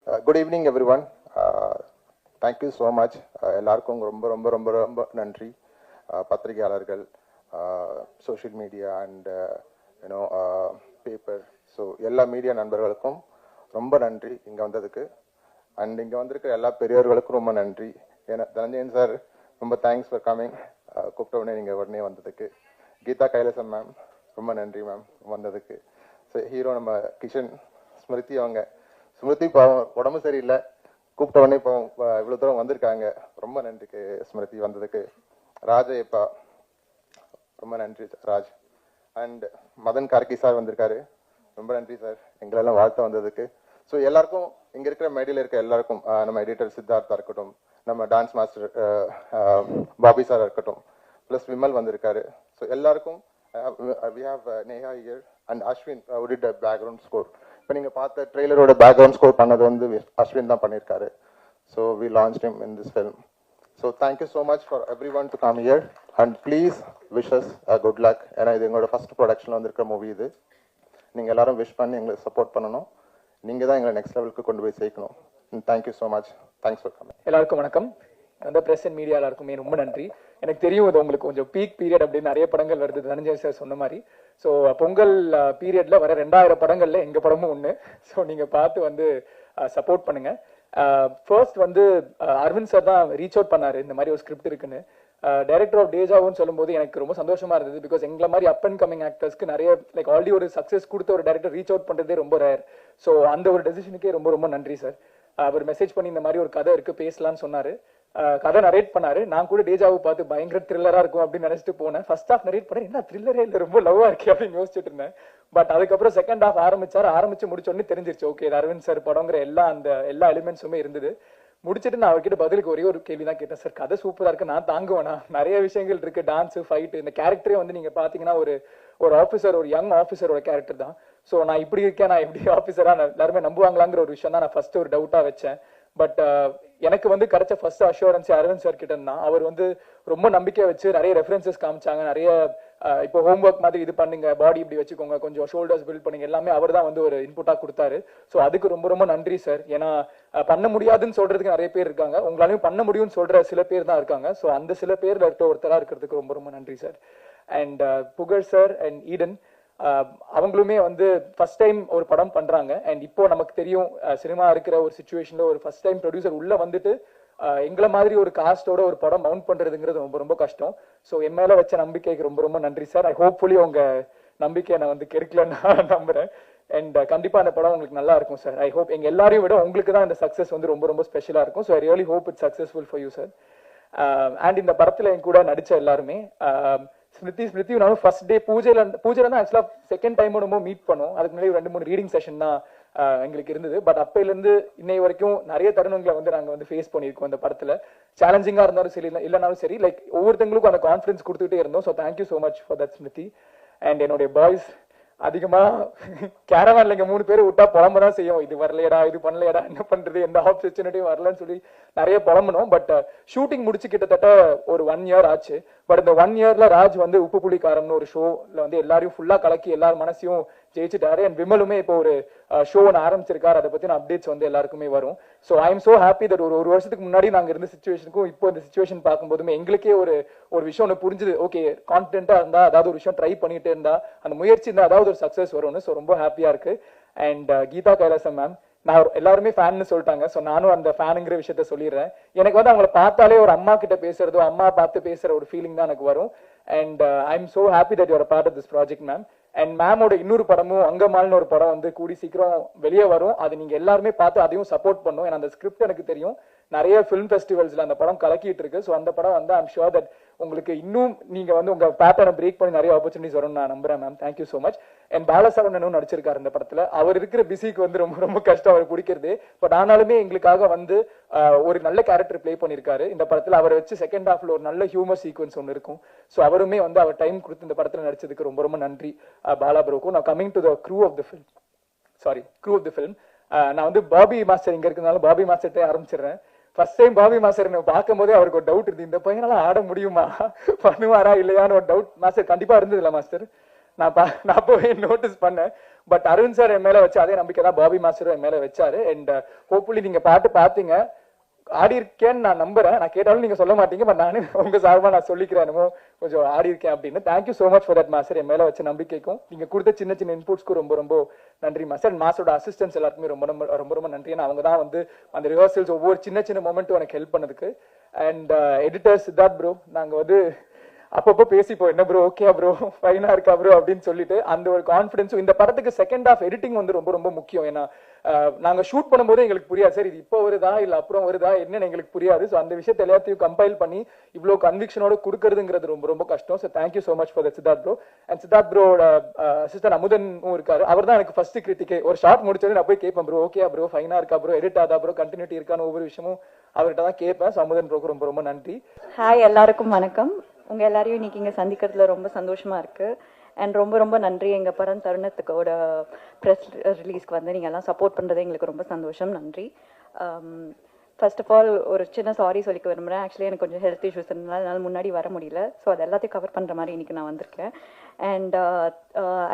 Good evening, everyone. Thank you so much. எல்லாருக்கும் ரொம்ப ரொம்ப ரொம்ப ரொம்ப நன்றி. பத்திரிகையாளர்கள், social media and you know paper, so எல்லா மீடியா நண்பர்களுக்கும் ரொம்ப நன்றி இங்கே வந்ததுக்கு. அண்ட் இங்கே வந்திருக்கிற எல்லா பெரியவர்களுக்கும் ரொம்ப நன்றி. ஏன்னா தனஞ்சயன் சார் ரொம்ப தேங்க்ஸ் ஃபார் கமிங். கூப்பிட்ட உடனே நீங்கள் உடனே வந்ததுக்கு. கீதா கைலாசம் மேம் ரொம்ப நன்றி மேம் வந்ததுக்கு. ஸோ ஹீரோ நம்ம கிஷன், ஸ்மிருதி அவங்க. ஸ்மிருதி பாவம் உடம்பு சரியில்லை, கூப்பிட்ட உடனே பாவம் இவ்வளோ தூரம் வந்திருக்காங்க. ரொம்ப நன்றிக்கு ஸ்மிருதி வந்ததுக்கு. ராஜயப்பா ரொம்ப நன்றி ராஜ். அண்ட் மதன் கார்கி சார் வந்திருக்காரு, ரொம்ப நன்றி சார் எங்களெல்லாம் வாழ்த்த வந்ததுக்கு. ஸோ எல்லாருக்கும் இங்கே இருக்கிற மேடையில் இருக்க எல்லாருக்கும், நம்ம எடிட்டர் சித்தார்த்தா இருக்கட்டும், நம்ம டான்ஸ் மாஸ்டர் பாபி சார் இருக்கட்டும், ப்ளஸ் விமல் வந்திருக்காரு. ஸோ எல்லாருக்கும் we have Neha here and Ashwin who did the background score. இப்போ நீங்கள் பார்த்த ட்ரெய்லரோட பேக்ரவுண்ட் ஸ்கோர் பண்ணது வந்து அஸ்வின் தான் பண்ணியிருக்காரு. So we launched him in this film. So thank you so much for everyone to come here and please wish us good luck. ஏன்னா இது எங்களோட ஃபர்ஸ்ட் ப்ரொடக்ஷனில் வந்திருக்கிற மூவி. இது நீங்கள் எல்லாரும் விஷ் பண்ணி எங்களுக்கு சப்போர்ட் பண்ணணும். நீங்கள் தான் எங்களை நெக்ஸ்ட் லெவலுக்கு கொண்டு போய் சேர்க்கணும். Thank you so much. Thanks for coming. எல்லாருக்கும் வணக்கம். அந்த பிரஸ் அண்ட் மீடியா எல்லாருக்குமே ரொம்ப நன்றி. எனக்கு தெரியும் இது உங்களுக்கு கொஞ்சம் பீக் பீரியட் அப்படின்னு நிறைய படங்கள் வருது, தனஞ்சய் சார் சொன்ன மாதிரி. ஸோ பொங்கல் பீரியட்ல வர 2000 படங்கள்ல எங்க படமும் ஒன்று. ஸோ நீங்க பார்த்து வந்து சப்போர்ட் பண்ணுங்க. ஃபர்ஸ்ட் வந்து அரவிந்த் சார் தான் ரீச் அவுட் பண்ணாரு இந்த மாதிரி ஒரு ஸ்கிரிப்ட் இருக்குன்னு. டைரக்டர் ஆஃப் டேஜாவுன்னு சொல்லும்போது எனக்கு ரொம்ப சந்தோஷமா இருந்தது. பிகாஸ் எங்களை மாதிரி அப் அண்ட் கமிங் ஆக்டர்ஸ்க்கு நிறைய லைக் ஆல்ரெடி ஒரு சக்ஸஸ் கொடுத்த ஒரு டைரக்டர் ரீச் அவுட் பண்றதே ரொம்ப ரேர். ஸோ அந்த ஒரு டெசிஷனுக்கே ரொம்ப ரொம்ப நன்றி சார். அவர் மெசேஜ் பண்ணி இந்த மாதிரி ஒரு கதை இருக்கு பேசலாம்னு சொன்னாரு. கதை நரேட் பண்ணாரு. நான் கூட டேஜாவை பார்த்து பயங்கர த்ரில்லரா இருக்கும் அப்படின்னு நினைச்சிட்டு போனேன். ஃபர்ஸ்ட் ஹாஃப் நரேட் பண்ணேன், என்ன த்ரில்லரே இல்லை, ரொம்ப லவ்வா இருக்கு அப்படின்னு யோசிச்சுட்டு இருந்தேன். பட் அதுக்கப்புறம் செகண்ட் ஹாஃப் ஆரம்பிச்சு முடிச்சோடனே தெரிஞ்சிருச்சு, ஓகே அரவிந்த் சார் படங்கிற எல்லா எலிமெண்ட்ஸுமே இருந்தது. முடிச்சுட்டு நான் அவர்கிட்ட பதிலுக்கு ஒரே ஒரு கேள்வி தான் கேட்டேன், சார் கதை சூப்பரா இருக்கு, நான் தாங்குவேனா? நிறைய விஷயங்கள் இருக்கு, டான்ஸ், ஃபைட், இந்த கேரக்டரே வந்து நீங்க பாத்தீங்கன்னா ஒரு ஆஃபீஸர், ஒரு யங் ஆஃபீஸரோட கேரக்டர் தான். ஸோ நான் இப்படி இருக்கேன், நான் எப்படி ஆஃபீஸரா எல்லாருமே நம்புவாங்களாங்கிற ஒரு விஷயம் தான் நான் ஃபர்ஸ்ட் ஒரு டவுட்டா வச்சேன். பட் எனக்கு வந்து கிடைச்ச ஃபர்ஸ்ட் அஷூரன்ஸ் அரவிந்த் சார் கிட்ட இருந்தா. அவர் வந்து ரொம்ப நம்பிக்கை வச்சு நிறைய ரெஃபரன்சஸ் காமிச்சாங்க. நிறைய இப்போ ஹோம்ஒர்க் மாதிரி இது பண்ணுங்க, பாடி இப்படி வச்சுக்கோங்க, கொஞ்சம் ஷோல்டர்ஸ் பில்ட் பண்ணுங்க, எல்லாமே அவர் தான் வந்து ஒரு இன்புட்டா கொடுத்தாரு. ஸோ அதுக்கு ரொம்ப ரொம்ப நன்றி சார். ஏன்னா பண்ண முடியாதுன்னு சொல்றதுக்கு நிறைய பேர் இருக்காங்க, உங்களாலையும் பண்ண முடியும்னு சொல்ற சில பேர் தான் இருக்காங்க. ஸோ அந்த சில பேர்ல இருக்க ஒருத்தரா இருக்கிறதுக்கு ரொம்ப ரொம்ப நன்றி சார். அண்ட் புகழ் சார் அண்ட் ஈடன் அவங்களுமே வந்து ஃபர்ஸ்ட் டைம் ஒரு படம் பண்றாங்க. அண்ட் இப்போ நமக்கு தெரியும் சினிமா இருக்கிற ஒரு சிச்சுவேஷன்ல ஒரு ஃபர்ஸ்ட் டைம் ப்ரொடியூசர் உள்ள வந்துட்டு எங்களை மாதிரி ஒரு காஸ்டோட ஒரு படம் மவுண்ட் பண்றதுங்கிறது ரொம்ப ரொம்ப கஷ்டம். ஸோ என் மேல வச்ச நம்பிக்கைக்கு ரொம்ப ரொம்ப நன்றி சார். ஐ ஹோப்ஃபுல்லி உங்க நம்பிக்கையை நான் வந்து கெடுக்கலன்னு நான் நம்புறேன். அண்ட் கண்டிப்பா அந்த படம் உங்களுக்கு நல்லா இருக்கும் சார். ஐ ஹோப் எங்க எல்லாரையும் விட உங்களுக்கு தான் இந்த சக்சஸ் வந்து ரொம்ப ரொம்ப ஸ்பெஷலா இருக்கும். So I really hope it's successful for you sir. And இந்த படத்துல என் கூட நடிச்ச எல்லாருமே, ஸ்மிருதி நானும் ஃபர்ஸ்ட் டே பூஜையில தான் ஆக்சுவலா செகண்ட் டைம் ரொம்ப மீட் பண்ணோம். அதுக்கு முன்னாடி 2-3 ரீடிங் செஷன் தான் எங்களுக்கு இருந்தது. பட் அப்பையில இருந்து இன்னை வரைக்கும் நிறைய தருணங்களை வந்து நாங்க வந்து ஃபேஸ் பண்ணியிருக்கோம். இந்த படத்துல சேலஞ்சிங்கா இருந்தாலும் சரி இல்லைனாலும் சரி, லைக் ஒவ்வொருத்தங்களுக்கும் அந்த கான்ஃபிடன்ஸ் கொடுத்துட்டே இருந்தோம். So thank you so much for that Smriti. And என்னுடைய பாய்ஸ் அதிகமா கேரவான்ல இங்க 3 பேர் விட்டா புலம்பதான் செய்யும், இது வரலையடா, இது பண்ணலையடா, என்ன பண்றது, எந்த ஆப்பர்ச்சுனிட்டியும் வரலன்னு சொல்லி நிறைய புலம்பணும். பட் ஷூட்டிங் முடிச்சு கிட்டத்தட்ட ஒரு 1 இயர் ஆச்சு. பட் இந்த 1 இயர்ல ராஜ் வந்து உப்பு புளி காரம்னு ஒரு ஷோல வந்து எல்லாரையும் ஃபுல்லா கலக்கி எல்லார் மனசையும் ஜெயிச்சுட்டாரு. அண்ட் விமலுமே இப்போ ஒரு ஷோ ஒன்று ஆரம்பிச்சிருக்காரு. அதை பத்தின அப்டேட்ஸ் வந்து எல்லாருக்குமே வரும். So I am so happy that ஒரு வருஷத்துக்கு முன்னாடி நாங்க இருந்த சிச்சுவேஷனுக்கும் இப்போ இந்த சிச்சுவேஷன் பார்க்கும்போதுமே எங்களுக்கே ஒரு விஷயம் ஒன்று புரிஞ்சுது. ஓகே கான்ஃபிடென்ட்டா இருந்தா, அதாவது ஒரு விஷயம் ட்ரை பண்ணிட்டு இருந்தா, அந்த முயற்சி இருந்தா அதாவது ஒரு சக்சஸ் வரும்னு. ஸோ ரொம்ப ஹாப்பியா இருக்கு. அண்ட் கீதா கைலாசம் மேம், நான் எல்லாருமே ஃபேன்னு சொல்லிட்டாங்க. ஸோ நானும் அந்த ஃபேனுங்கிற விஷயத்த சொல்லிடுறேன். எனக்கு வந்து அவங்கள பார்த்தாலே ஒரு அம்மா கிட்ட பேசுறதோ, அம்மா பார்த்து பேசுற ஒரு ஃபீலிங் தான் எனக்கு வரும். And I am so happy that you are part of this project ma'am. And மேமோட இன்னொரு படமும் அங்கமால்னு ஒரு படம் வந்து கூடி சீக்கிரம் வெளியே வரும். அது நீங்க எல்லாருமே பார்த்து அதையும் சப்போர்ட் பண்ணும். ஏன்னா அந்த ஸ்கிரிப்ட் எனக்கு தெரியும், நிறைய ஃபிலிம் ஃபெஸ்டிவல்ஸ்ல அந்த படம் கலக்கிட்டு இருக்கு. ஸோ அந்த படம் வந்து ஐம் ஷுர் தட் உங்களுக்கு இன்னும் நீங்க வந்து உங்க பேட்டர்னை பிரேக் பண்ணி நிறைய ஆப்பர்ச்சுனிட்டிஸ் வரும்னு நான் நம்புறேன் மேம். Thank you so much. அண்ட் பாலசரவணனும் நடிச்சிருக்காரு இந்த படத்துல. அவர் இருக்கிற பிஸிக்கு வந்து ரொம்ப ரொம்ப கஷ்டம் அவர் பிடிக்கிறது. பட் ஆனாலுமே எங்களுக்காக வந்து ஒரு நல்ல கேரக்டர் பிளே பண்ணிருக்காரு இந்த படத்துல. அவரை வச்சு செகண்ட் ஹாஃப்ல ஒரு நல்ல ஹியூமர் சீக்வன்ஸ் ஒன்று இருக்கும். ஸோ அவருமே வந்து அவர் டைம் கொடுத்து இந்த படத்துல நடிச்சதுக்கு ரொம்ப ரொம்ப நன்றி பாலா ப்ரோக்கும். நான் coming to the crew of the film. நான் வந்து பாபி மாஸ்டர் இங்க இருக்கிறதுனால பாபி மாஸ்டர்ட்டே ஆரம்பிச்சிடுறேன். ஃபர்ஸ்ட் டைம் பாபி மாஸ்டர் பார்க்கும் போதே அவருக்கு ஒரு டவுட் இருந்து, இந்த பையனால ஆட முடியுமா, பண்ணுவாரா இல்லையான்னு ஒரு டவுட் மாஸ்டர் கண்டிப்பா இருந்தது இல்ல மாஸ்டர்? நான் போய் நோட்டீஸ் பண்ணேன். பட் அரவிந்த் சார் என் மேல வச்சு அதே நம்பிக்கை தான் பாபி மாஸ்டரும் என் மேல வச்சாரு. அண்ட் ஹோப்ஃபுல்லி நீங்க பாட்டு பாத்தீங்க, ஆடி இருக்கேன்னு நான் நம்புறேன். நான் கேட்டாலும் நீங்க சொல்ல மாட்டீங்க, பட் நானே உங்க சார்பா நான் சொல்லிக்கிறேன் கொஞ்சம் ஆடி இருக்கேன் அப்படின்னு. Thank you so much for that master. என் மேல வச்ச நம்பிக்கைக்கும் நீங்க கொடுத்த சின்ன சின்ன இன்புட்ஸ்க்கும் ரொம்ப ரொம்ப நன்றி மாஸ்டர். அண்ட் மாஸ்டரோட அசிஸ்டன்ஸ் எல்லாருக்குமே ரொம்ப ரொம்ப ரொம்ப ரொம்ப நன்றி. ஏன்னா அவங்க தான் வந்து அந்த ரிஹர்சல்ஸ் ஒவ்வொரு சின்ன சின்ன மொமெண்ட்டும் எனக்கு ஹெல்ப் பண்ணதுக்கு. அண்ட் எடிட்டர் சித்தார்த் ப்ரோ, நாங்க வந்து அப்பப்போ பேசிப்போம், என்ன ப்ரோ ஓகே ப்ரோ ஃபைனா இருக்கா ப்ரோ அப்படின்னு சொல்லிட்டு அந்த ஒரு கான்ஃபிடன்ஸும். இந்த படத்துக்கு செகண்ட் ஹாஃப் எடிட்டிங் வந்து ரொம்ப ரொம்ப முக்கியம். ஏன்னா நாங்க ஷூட் பண்ணும்போது எங்களுக்கு புரியாது சார் இது இப்போ வருதா இல்ல அப்புறம் வருதா என்னன்னு எங்களுக்கு புரியாது. ஸோ அந்த விஷயத்தை எல்லாத்தையும் கம்பைல் பண்ணி இவ்வளவு கன்விக்ஷனோட கொடுக்கறதுங்கிறது ரொம்ப ரொம்ப கஷ்டம். So thank you so much for Siddharth bro. And Siddharth ப்ரோட அசிஸ்டன்ட் அமுதனும் இருக்காரு. அவர் தான் எனக்கு ஃபர்ஸ்ட் கிரிட்டிக்கே. ஒரு ஷார்ட் முடிச்சோடனே நான் போய் கேட்பேன், ப்ரோ ஓகே ப்ரோ ஃபைனா இருக்கா ப்ரோ, எடிட் ஆதா ப்ரோ, கண்டினியூட்டி இருக்கான்னு ஒவ்வொரு விஷயமும் அவர்கிட்ட தான் கேட்பேன். ஸோ அமுதன் ப்ரோக்கு ரொம்ப ரொம்ப நன்றி. ஹாய் எல்லாருக்கும் வணக்கம். உங்க எல்லாரையும் இன்னைக்கு இங்க சந்திக்கிறதுல ரொம்ப சந்தோஷமா இருக்கு. அண்ட் ரொம்ப ரொம்ப நன்றி எங்க படம் தருணத்துக்கோட ப்ரெஸ் ரிலீஸ்க்கு வந்து நீங்க எல்லாம் சப்போர்ட் பண்றது எங்களுக்கு ரொம்ப சந்தோஷம். நன்றி. ஃபர்ஸ்ட் ஆஃப் ஆல் ஒரு சின்ன சாரி சொல்லிக்க விரும்புகிறேன். ஆக்சுவலி எனக்கு கொஞ்சம் ஹெல்த் இஷ்யூஸ் இருந்தனால என்னால் முன்னாடி வர முடியல. ஸோ அது எல்லாத்தையும் கவர் பண்ணுற மாதிரி இன்னைக்கு நான் வந்திருக்கேன். And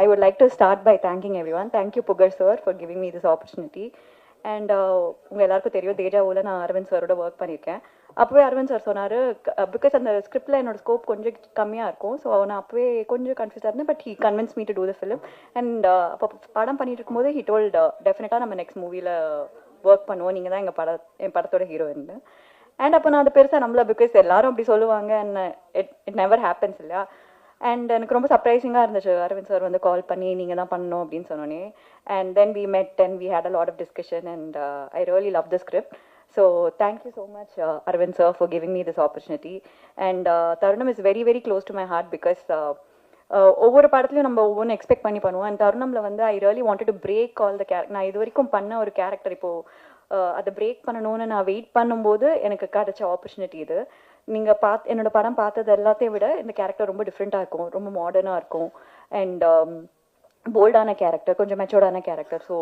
I would like to start by thanking everyone. Thank you Pugazh sir for giving me this opportunity. And உங்கள் எல்லாருக்கும் தெரியும் தேஜாவில் நான் அரவிந்த் சாரோட ஒர்க் பண்ணியிருக்கேன். அப்போவே அரவிந்த் சார் சொன்னார், பிகாஸ் அந்த ஸ்கிரிப்டில் என்னோட ஸ்கோப் கொஞ்சம் கம்மியாக இருக்கும். ஸோ நான் அப்போவே கொஞ்சம் கன்ஃபியூஸாக இருந்தேன். But he convince me to do the film. And அப்போ படம் பண்ணிட்டு இருக்கும்போது ஹி டோல்ட் டெஃபினட்டாக நம்ம நெக்ஸ்ட் மூவியில் ஒர்க் பண்ணுவோம், நீங்கள் தான் என் படத்தோட ஹீரோயின். அண்ட் அப்போ நான் அது பெருசாக நம்பல, பிகாஸ் எல்லாரும் அப்படி சொல்லுவாங்க. அண்ட் இட் நெவர் ஹேப்பன்ஸ் இல்லையா. அண்ட் எனக்கு ரொம்ப சர்ப்ரைசிங்காக இருந்துச்சு அரவிந்த் சார் வந்து கால் பண்ணி நீங்கள் தான் பண்ணணும் அப்படின்னு சொன்னோன்னே. And then we met and we had a lot of discussion and I really love the script. So thank you so much Arvind sir for giving me this opportunity. And Tarunam is very very close to my heart because ஒவ்வொரு படத்துலையும் நம்ம ஒவ்வொன்று expect பண்ணி பண்ணுவோம். And தருணம்ல வந்து I really wanted to break all the character. நான் இது வரைக்கும் பண்ண ஒரு கேரக்டர் இப்போது அதை பிரேக் பண்ணணும்னு நான் வெயிட் பண்ணும்போது எனக்கு கிடைச்ச ஆப்பர்ச்சுனிட்டி இது. நீங்கள் என்னோட படம் பார்த்தது எல்லாத்தையும் விட இந்த கேரக்டர் ரொம்ப டிஃப்ரெண்ட்டாக இருக்கும், ரொம்ப மாடர்னாக இருக்கும். அண்ட் போல்டான கேரக்டர், கொஞ்சம் மெச்சோர்டான கேரக்டர். ஸோ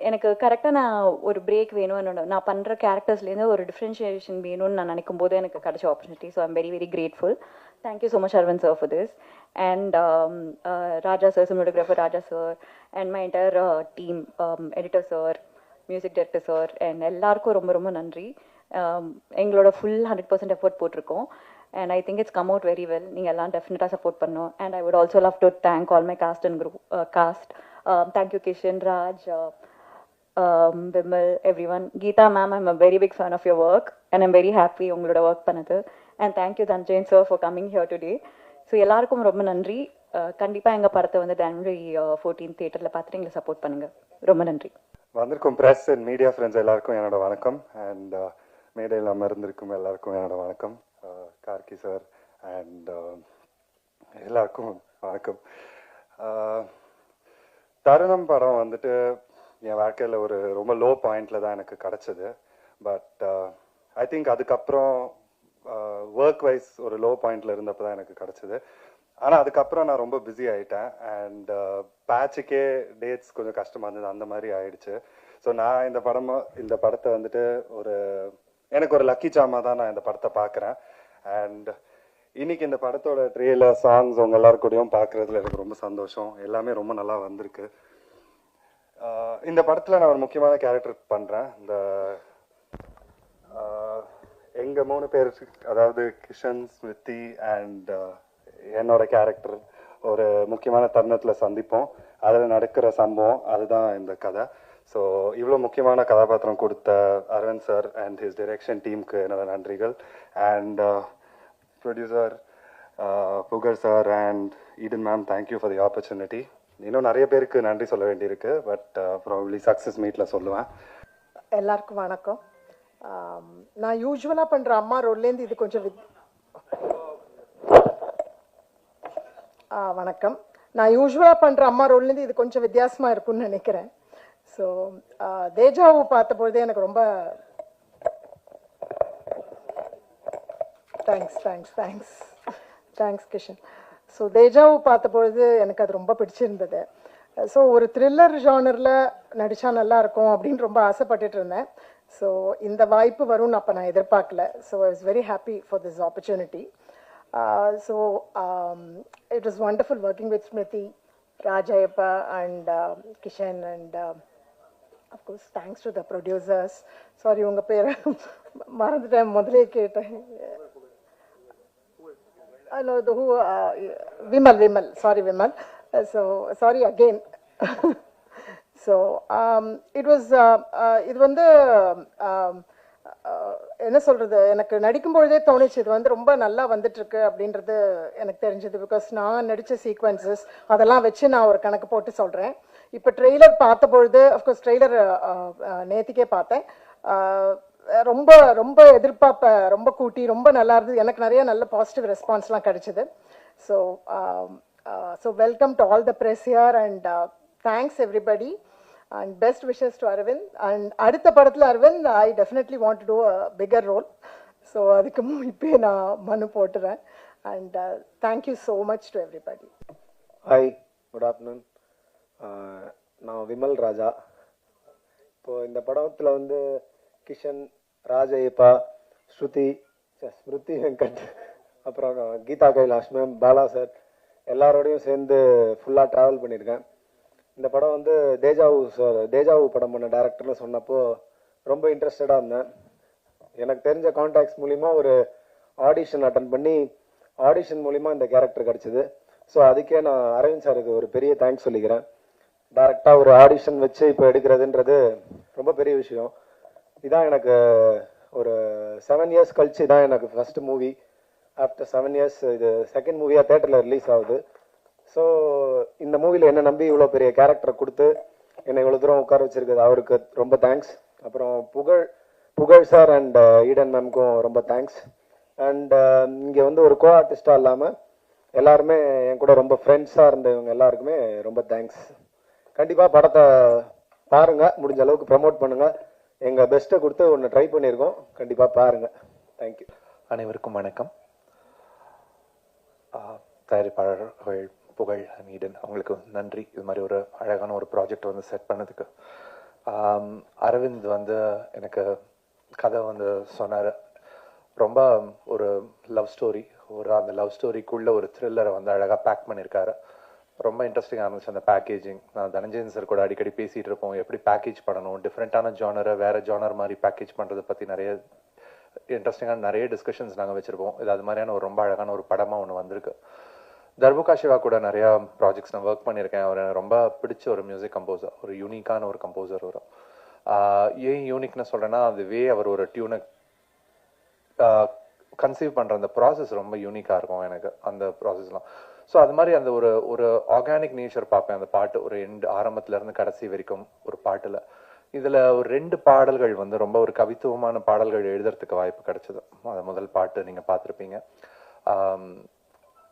எனக்கு கரெக்டாக நான் ஒரு பிரேக் வேணும், என்னோட நான் பண்ணுற கேரக்டர்ஸ்லேருந்து ஒரு டிஃப்ரென்ஷியேஷன் வேணும்னு நான் நினைக்கும் போது எனக்கு கிடைச்ச opportunity. So I'm very very grateful. Thank you so much Aravind sir for this. And Raja sir, cinematographer Raja sir, and my entire team, editor sir, music director sir, and எல்லாருக்கும் ரொம்ப ரொம்ப நன்றி. எங்களோட ஃபுல் 100% எஃபோர்ட் போட்டிருக்கோம். And I think it's come out very well. நீங்கள் எல்லாம் டெஃபினட்டாக support பண்ணோம். And I would also love to thank all my cast and group cast. Thank you Kishan, Raj, Bimal, everyone. Geeta ma'am, I'm a very big fan of your work and I'm very happy உங்களோட work பண்ணது. And thank you Dhanjayan sir for coming here today. So எல்லாருக்கும் ரொம்ப நன்றி. கண்டிப்பாக எங்கள் படத்தை வந்து January 14 தியேட்டரில் பார்த்துட்டு எங்களை சப்போர்ட் பண்ணுங்க. ரொம்ப நன்றி. வந்திருக்கும் ப்ரெஸ் அண்ட் மீடியா ஃப்ரெண்ட்ஸ் எல்லாருக்கும் என்னோட வணக்கம். அண்ட் மேடையில் அமர்ந்திருக்கும் எல்லாருக்கும் என்னோட வணக்கம். கார்கி சார் அண்ட் எல்லாருக்கும் வணக்கம். தருணம் படம் வந்துட்டு என் வாழ்க்கையில் ஒரு ரொம்ப லோ பாயிண்டில் தான் எனக்கு கிடச்சிது. பட் ஐ திங்க் அதுக்கப்புறம் ஒர்க் வைஸ் ஒரு லோ பாயிண்டில் இருந்தப்போ தான் எனக்கு கிடச்சிது. ஆனால் அதுக்கப்புறம் நான் ரொம்ப பிஸி ஆகிட்டேன். அண்ட் பேட்சுக்கே டேட்ஸ் கொஞ்சம் கஷ்டமாக இருந்தது, அந்த மாதிரி ஆயிடுச்சு. ஸோ நான் இந்த படத்தை வந்துட்டு எனக்கு ஒரு லக்கி சாமா தான் நான் இந்த படத்தை பார்க்குறேன். அண்ட் இன்னைக்கு இந்த படத்தோட ட்ரெய்லர், சாங்ஸ் உங்க எல்லாருக்கூடையும் பார்க்குறதுல எனக்கு ரொம்ப சந்தோஷம். எல்லாமே ரொம்ப நல்லா வந்திருக்கு. இந்த படத்தில் நான் ஒரு முக்கியமான கேரக்டர் பண்ணுறேன். எங்கள் 3 பேர், அதாவது கிஷன், ஸ்மிருதி அண்ட் என்னோட கேரக்டர் ஒரு முக்கியமான தருணத்தில் சந்திப்போம். அதில் நடக்கிற சம்பவம் அதுதான் இந்த கதை. ஸோ இவ்வளோ முக்கியமான கதாபாத்திரம் கொடுத்த Aravind sir and his direction டீமுக்கு என்னோட நன்றிகள். And producer Pugazh sir and Eden ma'am, thank you for the opportunity. இன்னும் நிறைய பேருக்கு நன்றி சொல்ல வேண்டியிருக்கு. பட் ப்ராபப்ளி சக்ஸஸ் மீட்டில் சொல்லுவேன். எல்லாருக்கும் வணக்கம். நான் யூஸ்வலாக பண்ணுற அம்மா ரோல்லேருந்து இது கொஞ்சம் வணக்கம். நான் யூஸ்வலாக பண்ணுற அம்மா ரோல்லேருந்து இது கொஞ்சம் வித்தியாசமாக இருக்கும்னு நினைக்கிறேன். ஸோ தேஜாவை பார்த்த பொழுதே எனக்கு ரொம்ப தேங்க்ஸ் கிஷன். ஸோ தேஜாவை பார்த்த பொழுது எனக்கு அது ரொம்ப பிடிச்சிருந்தது. ஸோ ஒரு த்ரில்லர் ஜானரில் நடித்தா நல்லாயிருக்கும் அப்படின்னு ரொம்ப ஆசைப்பட்டுட்டு இருந்தேன். ஸோ இந்த வாய்ப்பு வரும்னு அப்போ நான் எதிர்பார்க்கல. So I was very happy for this opportunity. It was wonderful working with Smriti, Rajayappa, and Kishan, and of course, thanks to the producers. Sorry, unga பேர் மறந்துட்டேன், முதலே கேட்டேன். I know who, Vimal, sorry Vimal. So, sorry again. So, it was, இது வந்து என்ன சொல்கிறது, எனக்கு நடிக்கும்பொழுதே தோணுச்சு இது வந்து ரொம்ப நல்லா வந்துட்டுருக்கு அப்படின்றது எனக்கு தெரிஞ்சது. பிகாஸ் நான் நடித்த சீக்வன்சஸ் அதெல்லாம் வச்சு நான் ஒரு கணக்கு போட்டு சொல்கிறேன். இப்போ ட்ரெய்லர் பார்த்த பொழுது, அஃப்கோர்ஸ் ட்ரெய்லர் நேற்றுக்கே பார்த்தேன், ரொம்ப ரொம்ப எதிர்பார்ப்ப ரொம்ப கூட்டி ரொம்ப நல்லா இருந்தது. எனக்கு நிறைய நல்ல பாசிட்டிவ் ரெஸ்பான்ஸ்லாம் கிடைச்சிது. So welcome to all the press here and thanks everybody and best wishes to Aravind. And அடுத்த படத்தில் Aravind, I definitely want to do a bigger role. So அதுக்கு இப்போயே நான் மனு போட்டுறேன். And thank you so much to everybody. Hi, good afternoon. நான் விமல் ராஜா. இப்போது இந்த படத்தில் வந்து கிஷன், ராஜயப்பா, ஸ்மிருதி வெங்கட், அப்புறம் கீதா கைலாஷ் மேம், பாலா சார் எல்லாரோடையும் சேர்ந்து ஃபுல்லாக ட்ராவல் பண்ணியிருக்கேன். இந்த படம் வந்து தேஜாவு படம் பண்ண டேரக்டர்னு சொன்னப்போ ரொம்ப இன்ட்ரெஸ்டடாக இருந்தேன். எனக்கு தெரிஞ்ச கான்டாக்ட்ஸ் மூலிமா ஒரு ஆடிஷன் அட்டன் பண்ணி ஆடிஷன் மூலிமா இந்த கேரக்டர் கிடச்சிது. ஸோ அதுக்கே நான் அரவிந்த் சாருக்கு ஒரு பெரிய தேங்க்ஸ் சொல்லிக்கிறேன். டேரெக்டாக ஒரு ஆடிஷன் வச்சு இப்போ எடுக்கிறதுன்றது ரொம்ப பெரிய விஷயம். இதான் எனக்கு ஒரு 7 years கழிச்சு தான் எனக்கு ஃபர்ஸ்ட் மூவி. ஆஃப்டர் 7 years இது செகண்ட் மூவியாக தேட்டரில் ரிலீஸ் ஆகுது. ஸோ இந்த மூவியில் என்னை நம்பி இவ்வளோ பெரிய கேரக்டரை கொடுத்து என்னை இவ்வளோ தூரம் உட்கார வச்சிருக்குது, அவருக்கு ரொம்ப தேங்க்ஸ். அப்புறம் புகழ் சார் அண்ட் ஈடன் மேம்க்கும் ரொம்ப தேங்க்ஸ். அண்ட் இங்கே வந்து ஒரு கோ ஆர்டிஸ்டாக இல்லாமல் எல்லாருமே என் கூட ரொம்ப ஃப்ரெண்ட்ஸாக இருந்தவங்க எல்லாருக்குமே ரொம்ப தேங்க்ஸ். கண்டிப்பாக படத்தை பாருங்கள், முடிஞ்ச அளவுக்கு ப்ரமோட் பண்ணுங்கள். எங்கள் பெஸ்ட்டை கொடுத்து ஒன்று ட்ரை பண்ணியிருக்கோம், கண்டிப்பாக பாருங்கள். தேங்க்யூ. அனைவருக்கும் வணக்கம். தயாரிப்பாளர்கள் புகழ், நீடன், அவங்களுக்கு நன்றி. இது மாதிரி ஒரு அழகான ஒரு ப்ராஜெக்ட் வந்து செட் பண்ணதுக்கு. அரவிந்த் வந்து எனக்கு கதை வந்து சொன்னார். ரொம்ப ஒரு லவ் ஸ்டோரி, அந்த லவ் ஸ்டோரிக்குள்ளே ஒரு த்ரில்லரை வந்து அழகாக பேக் பண்ணியிருக்காரு. ரொம்ப இன்ட்ரெஸ்டிங்காக இருந்துச்சு அந்த பேக்கேஜிங். நான் தனஞ்சயன் சார் கூட அடிக்கடி பேசிகிட்டு இருப்போம், எப்படி பேக்கேஜ் பண்ணணும், டிஃப்ரெண்ட்டான ஜானரை வேறு ஜானர் மாதிரி பேக்கேஜ் பண்ணுறதை பற்றி நிறைய இன்ட்ரெஸ்டிங்கான நிறைய டிஸ்கஷன்ஸ் நாங்கள் வச்சுருப்போம். இது அது மாதிரியான ஒரு ரொம்ப அழகான ஒரு படமாக ஒன்று வந்திருக்கு. தர்புகா சிவா கூட நிறையா ப்ராஜெக்ட்ஸ் நான் ஒர்க் பண்ணியிருக்கேன். அவர் ரொம்ப பிடிச்ச ஒரு மியூசிக் கம்போசர், ஒரு யூனிக்கான ஒரு கம்போசர். வரும் ஏன் யூனிக்னு சொல்கிறேன்னா, அதுவே அவர் ஒரு டியூனை கன்சீவ் பண்ணுற அந்த ப்ராசஸ் ரொம்ப யூனிக்காக இருக்கும் எனக்கு, அந்த ப்ராசஸ்லாம். ஸோ அது மாதிரி அந்த ஒரு ஆர்கானிக் நேச்சர் பார்ப்பேன் அந்த பாட்டு, ஒரு ஆரம்பத்துலேருந்து கடைசி வரைக்கும் ஒரு பாட்டில். இதில் ஒரு 2 பாடல்கள் வந்து ரொம்ப ஒரு கவித்துவமான பாடல்கள் எழுதுறதுக்கு வாய்ப்பு கிடைச்சது. அது முதல் பாட்டு நீங்கள் பார்த்துருப்பீங்க.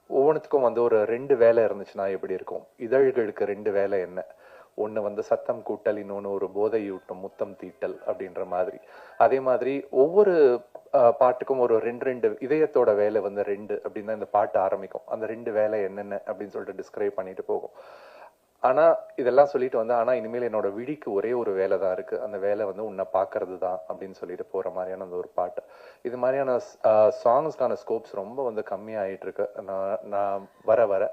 ஒவ்வொன்றுத்துக்கும் வந்து ஒரு 2 வேலை இருந்துச்சுன்னா எப்படி இருக்கும். இதழ்களுக்கு 2 வேலை என்ன, ஒன்று வந்து சத்தம் கூட்டல், இன்னொன்று ஒரு போதையூட்டும் முத்தம் தீட்டல் அப்படின்ற மாதிரி. அதே மாதிரி ஒவ்வொரு பாட்டுக்கும் ஒரு 2 இதயத்தோட வேலை வந்து 2 அப்படின்னு தான் இந்த பாட்டு ஆரம்பிக்கும். அந்த 2 வேலை என்னென்ன அப்படின்னு சொல்லிட்டு டிஸ்கிரைப் பண்ணிட்டு போகும். ஆனால் இதெல்லாம் சொல்லிட்டு வந்து, ஆனால் இனிமேல் என்னோட விழிக்கு ஒரே ஒரு வேலை தான் இருக்கு, அந்த வேலை வந்து உன்னை பார்க்கறது தான் அப்படின்னு சொல்லிட்டு போகிற மாதிரியான அந்த ஒரு பாட்டு. இது மாதிரியான சாங்ஸ்க்கான ஸ்கோப்ஸ் ரொம்ப வந்து கம்மியாகிட்டு இருக்கு நான் வர.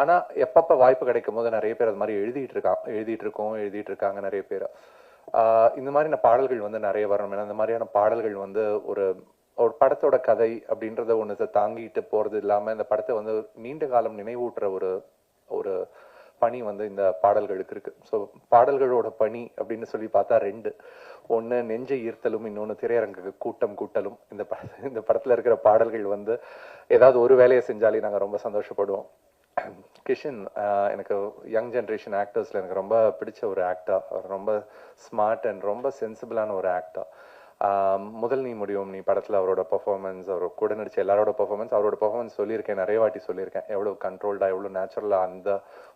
ஆனால் எப்பப்போ வாய்ப்பு கிடைக்கும் போது நிறைய பேர் அது மாதிரி எழுதிட்டு இருக்காங்க நிறைய பேர். இந்த மாதிரியான பாடல்கள் வந்து நிறைய வரணும். ஏன்னா இந்த மாதிரியான பாடல்கள் வந்து ஒரு படத்தோட கதை அப்படின்றத ஒன்று தாங்கிட்டு போகிறது இல்லாமல் இந்த படத்தை வந்து நீண்ட காலம் நினைவூட்டுற ஒரு பணி வந்து இந்த பாடல்களுக்கு இருக்கு. ஸோ பாடல்களோட பணி அப்படின்னு சொல்லி பார்த்தா 2, ஒன்று நெஞ்சை ஈர்த்தலும், இன்னொன்று திரையரங்குக்கு கூட்டலும். இந்த படத்தில் இருக்கிற பாடல்கள் வந்து ஏதாவது ஒரு வேலையை செஞ்சாலே நாங்கள் ரொம்ப சந்தோஷப்படுவோம். கிஷன் எனக்கு யங் ஜென்ரேஷன் ஆக்டர்ஸில் எனக்கு ரொம்ப பிடிச்ச ஒரு ஆக்டர். அவர் ரொம்ப ஸ்மார்ட் அண்ட் ரொம்ப சென்சிபிளான ஒரு ஆக்டர். முதல் நீ முடியும் நீ படத்தில் அவரோட பெர்ஃபார்மன்ஸ், அவர் கூட நடிச்ச எல்லாரோட பெர்ஃபார்மன்ஸ் சொல்லியிருக்கேன், நிறைய வாட்டி சொல்லியிருக்கேன். எவ்வளோ கண்ட்ரோல்டாக, எவ்வளோ நேச்சுரலாக அந்த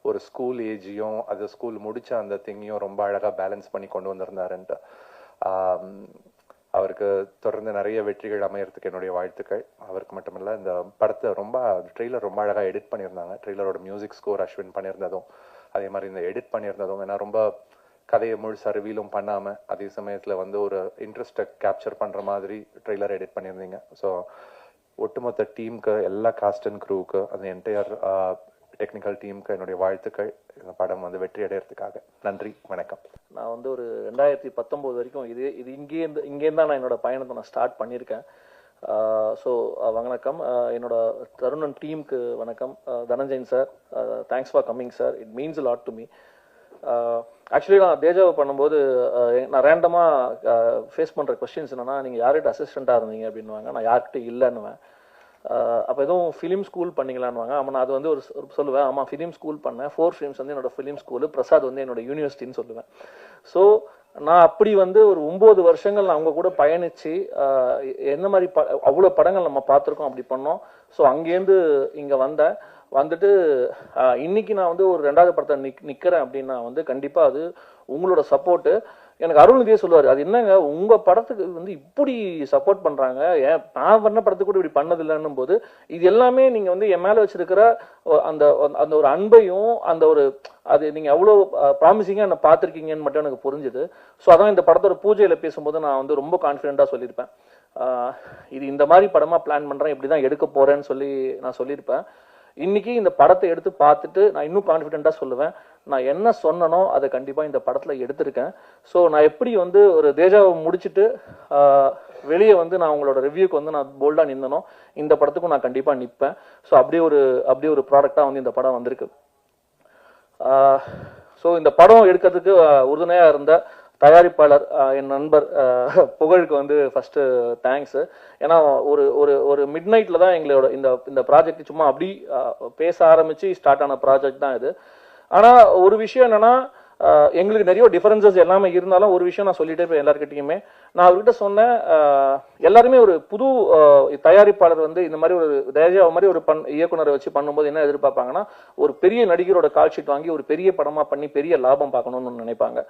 ஒரு ஸ்கூல் ஏஜையும் அது ஸ்கூல் முடிச்ச அந்த திங்கையும் ரொம்ப அழகாக பேலன்ஸ் பண்ணி கொண்டு வந்திருந்தாருன்ட்டு. அவருக்கு தொடர்ந்து நிறைய வெற்றிகள் அமையறதுக்கு என்னுடைய வாழ்த்துக்கள். அவருக்கு மட்டுமில்லை, இந்த படத்தை ட்ரெய்லர் ரொம்ப அழகாக எடிட் பண்ணியிருந்தாங்க. ட்ரெய்லரோட மியூசிக் ஸ்கோர் அஸ்வின் பண்ணியிருந்ததும், அதே மாதிரி இந்த எடிட் பண்ணியிருந்ததும், ஏன்னா ரொம்ப கதையை முழுசா ரிவீலும் பண்ணாமல் அதே சமயத்தில் வந்து ஒரு இன்ட்ரெஸ்ட்டை கேப்சர் பண்ணுற மாதிரி ட்ரெய்லர் எடிட் பண்ணியிருந்தீங்க. ஸோ ஒட்டுமொத்த டீமுக்கு, எல்லா காஸ்ட் அண்ட் க்ரூவுக்கு, அந்த என்டையர் டெக்னிக்கல் டீமுக்கு என்னுடைய வாழ்த்துக்கள். இந்த படம் வந்து வெற்றி அடைகிறதுக்காக. நன்றி, வணக்கம். நான் வந்து ஒரு 2019 வரைக்கும் இது இங்கேருந்து தான் நான் என்னோட பயணத்தை நான் ஸ்டார்ட் பண்ணியிருக்கேன். ஸோ வணக்கம். என்னோட தருணன் டீமுக்கு வணக்கம். Dhananjayan sir, thanks for coming sir. It means lot to me. Actually நான் தேஜாவை பண்ணும்போது நான் ரேண்டமாக ஃபேஸ் பண்ணுற கொஸ்டின்ஸ் என்னன்னா, நீங்கள் யார்கிட்ட அசிஸ்டண்ட்டாக இருந்தீங்க அப்படின்வாங்க. நான் யார்கிட்ட இல்லைன்னுவேன். அப்போ எதுவும் ஃபிலிம் ஸ்கூல் பண்ணிங்களான்னுவாங்க. ஆமாம், நான் அது வந்து ஒரு சொல்லுவேன். ஆமாம், ஃபிலிம் ஸ்கூல் பண்ணேன். 4 ஃபிலிம்ஸ் வந்து என்னோட ஃபிலிம் ஸ்கூலு, பிரசாத் வந்து என்னோட யூனிவர்சிட்டின்னு சொல்லுவேன். ஸோ நான் அப்படி வந்து ஒரு 9 வருஷங்கள் நான் அவங்க கூட பயணிச்சு என்ன மாதிரி அவ்வளோ படங்கள் நம்ம பார்த்துருக்கோம், அப்படி பண்ணோம். ஸோ அங்கேருந்து இங்கே வந்துட்டு இன்னைக்கு நான் வந்து ஒரு 2வது படத்தை நிற்கிறேன் அப்படின்னா வந்து கண்டிப்பாக அது உங்களோட சப்போர்ட்டு. எனக்கு அருள்நிதியே சொல்லுவார், அது என்னங்க உங்கள் படத்துக்கு வந்து இப்படி சப்போர்ட் பண்ணுறாங்க, ஏன் நான் பண்ண படத்துக்கு கூட இப்படி பண்ணதில்லைன்னும் போது இது எல்லாமே நீங்கள் வந்து என் மேலே வச்சிருக்கிற அந்த அந்த ஒரு அன்பையும் அந்த ஒரு அது நீங்கள் எவ்வளோ ப்ராமிசிங்காக என்ன பார்த்துருக்கீங்கன்னு மட்டும் எனக்கு புரிஞ்சுது. ஸோ அதான் இந்த படத்தோட பூஜையில் பேசும்போது நான் வந்து ரொம்ப கான்ஃபிடென்ட்டாக சொல்லியிருப்பேன். இது இந்த மாதிரி படமாக பிளான் பண்ணுறேன், இப்படி தான் எடுக்க போகிறேன்னு சொல்லி நான் சொல்லியிருப்பேன். இன்னைக்கு இந்த படத்தை எடுத்து பார்த்துட்டு நான் இன்னும் கான்ஃபிடென்ட்டாக சொல்லுவேன், நான் என்ன சொன்னனோ அதை கண்டிப்பாக இந்த படத்தில் எடுத்திருக்கேன். ஸோ நான் எப்படி வந்து ஒரு தேஜாவை முடிச்சுட்டு வெளியே வந்து நான் உங்களோட ரிவ்யூக்கு வந்து நான் போல்டாக நின்னனோ, இந்த படத்துக்கும் நான் கண்டிப்பாக நிற்பேன். ஸோ அப்படியே ஒரு ப்ராடக்டாக வந்து இந்த படம் வந்திருக்கு. ஸோ இந்த படம் எடுக்கிறதுக்கு உறுதுணையாக இருந்த தயாரிப்பாளர் என் நண்பர் புகழுக்கு வந்து ஃபர்ஸ்ட் தேங்க்ஸ். ஏன்னா ஒரு மிட் நைட்ல தான் எங்களோட இந்த ப்ராஜெக்ட் சும்மா அப்படி பேச ஆரம்பிச்சு ஸ்டார்ட் ஆன ப்ராஜெக்ட் தான் இது. ஆனா ஒரு விஷயம் என்னன்னா, எங்களுக்கு நிறைய டிஃபரன்சஸ் எல்லாமே இருந்தாலும் ஒரு விஷயம் நான் சொல்லிட்டே இருப்பேன் எல்லாருக்கிட்டையுமே. நான் அவர்கிட்ட சொன்னேன், எல்லாருமே ஒரு புது தயாரிப்பாளர் வந்து இந்த மாதிரி ஒரு தேஜா மாதிரி ஒரு இயக்குனரை வச்சு பண்ணும்போது என்ன எதிர்பார்ப்பாங்கன்னா, ஒரு பெரிய நடிகரோட கால் ஷீட் வாங்கி ஒரு பெரிய படமா பண்ணி பெரிய லாபம் பார்க்கணும்னு நினைப்பாங்க.